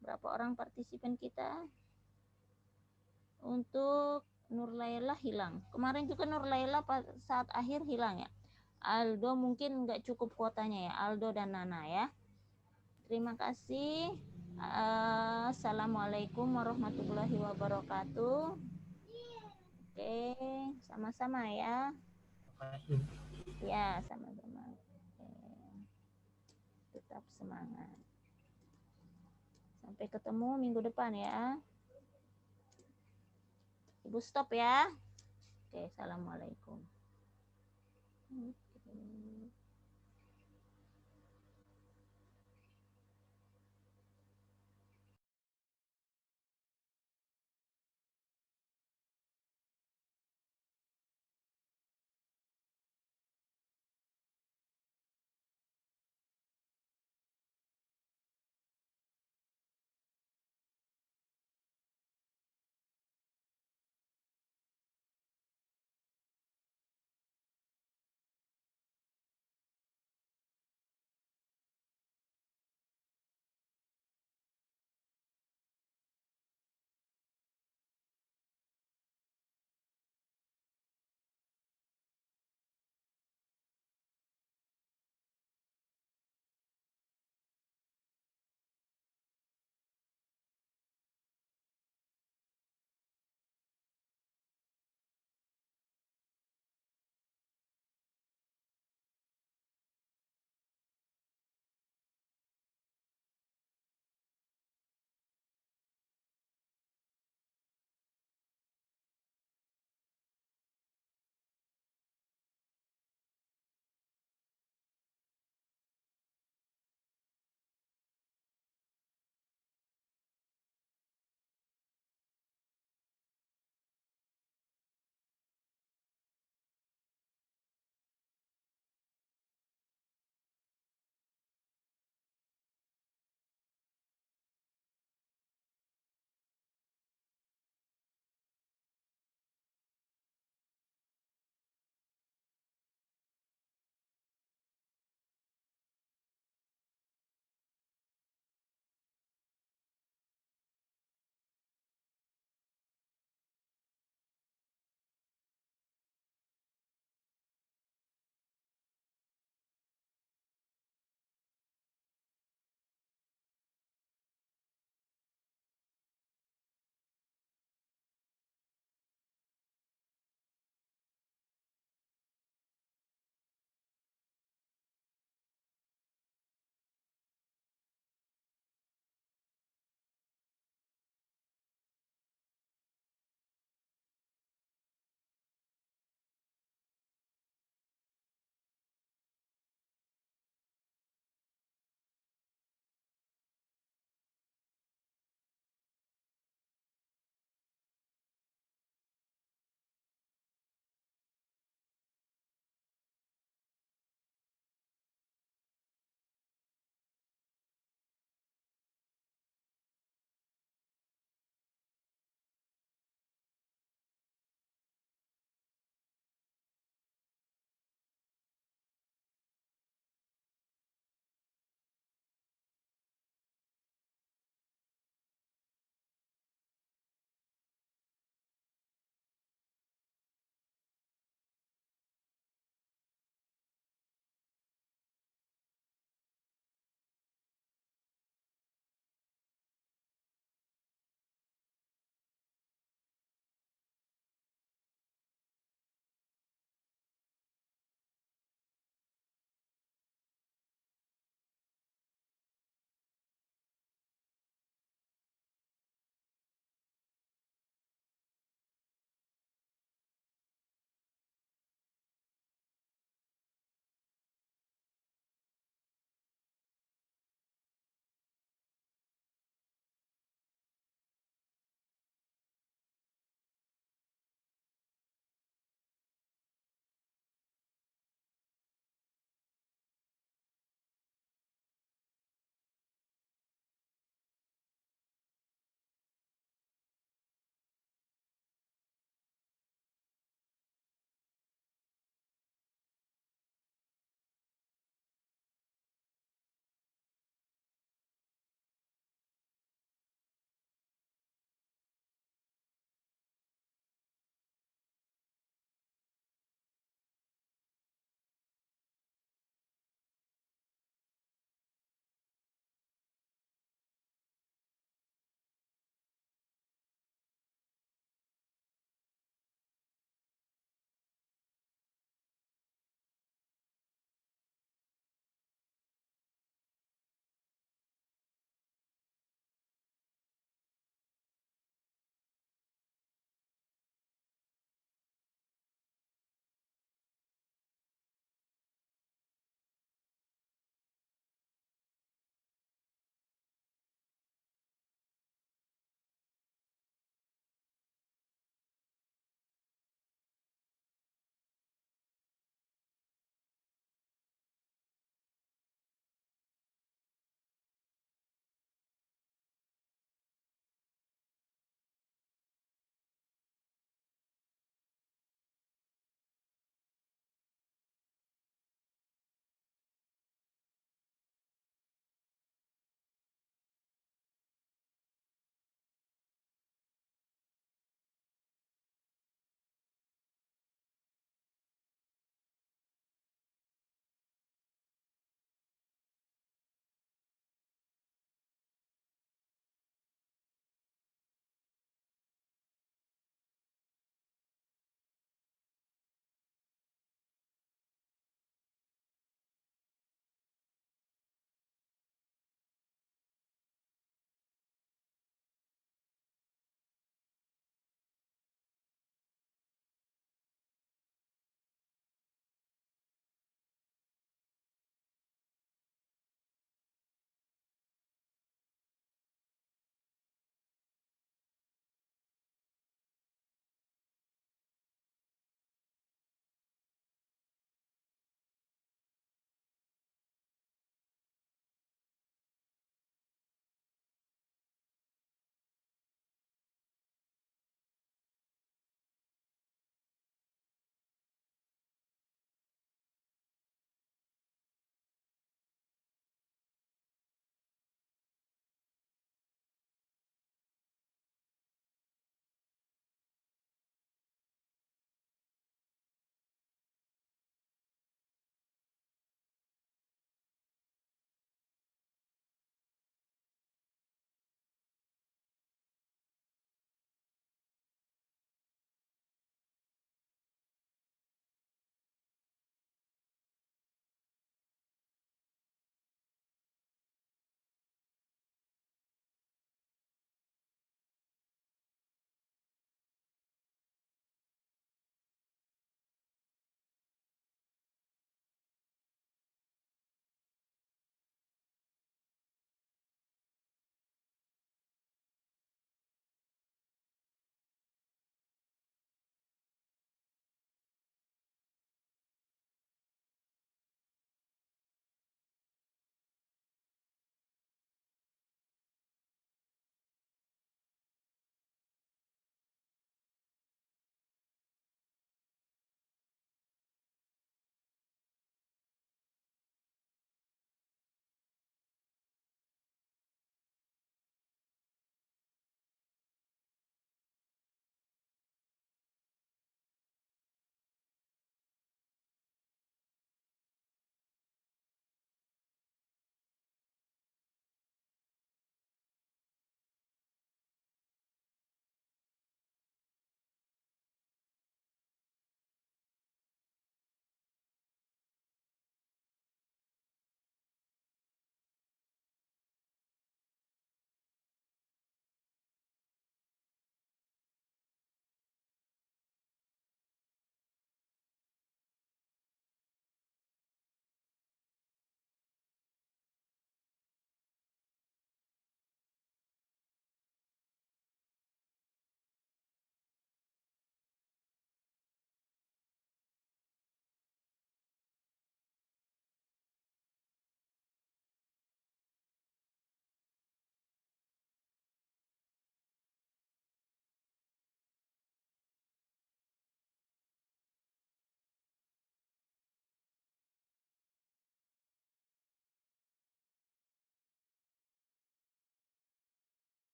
Berapa orang partisipan kita? Untuk Nur Laila hilang. Kemarin juga Nur Laila saat akhir hilang ya. Aldo mungkin nggak cukup kuotanya ya. Aldo dan Nana ya. Terima kasih. Assalamualaikum warahmatullahi wabarakatuh. Oke, sama-sama ya. Ya, sama-sama. Tetap semangat. Sampai ketemu minggu depan ya. Ibu stop ya. Oke, assalamualaikum.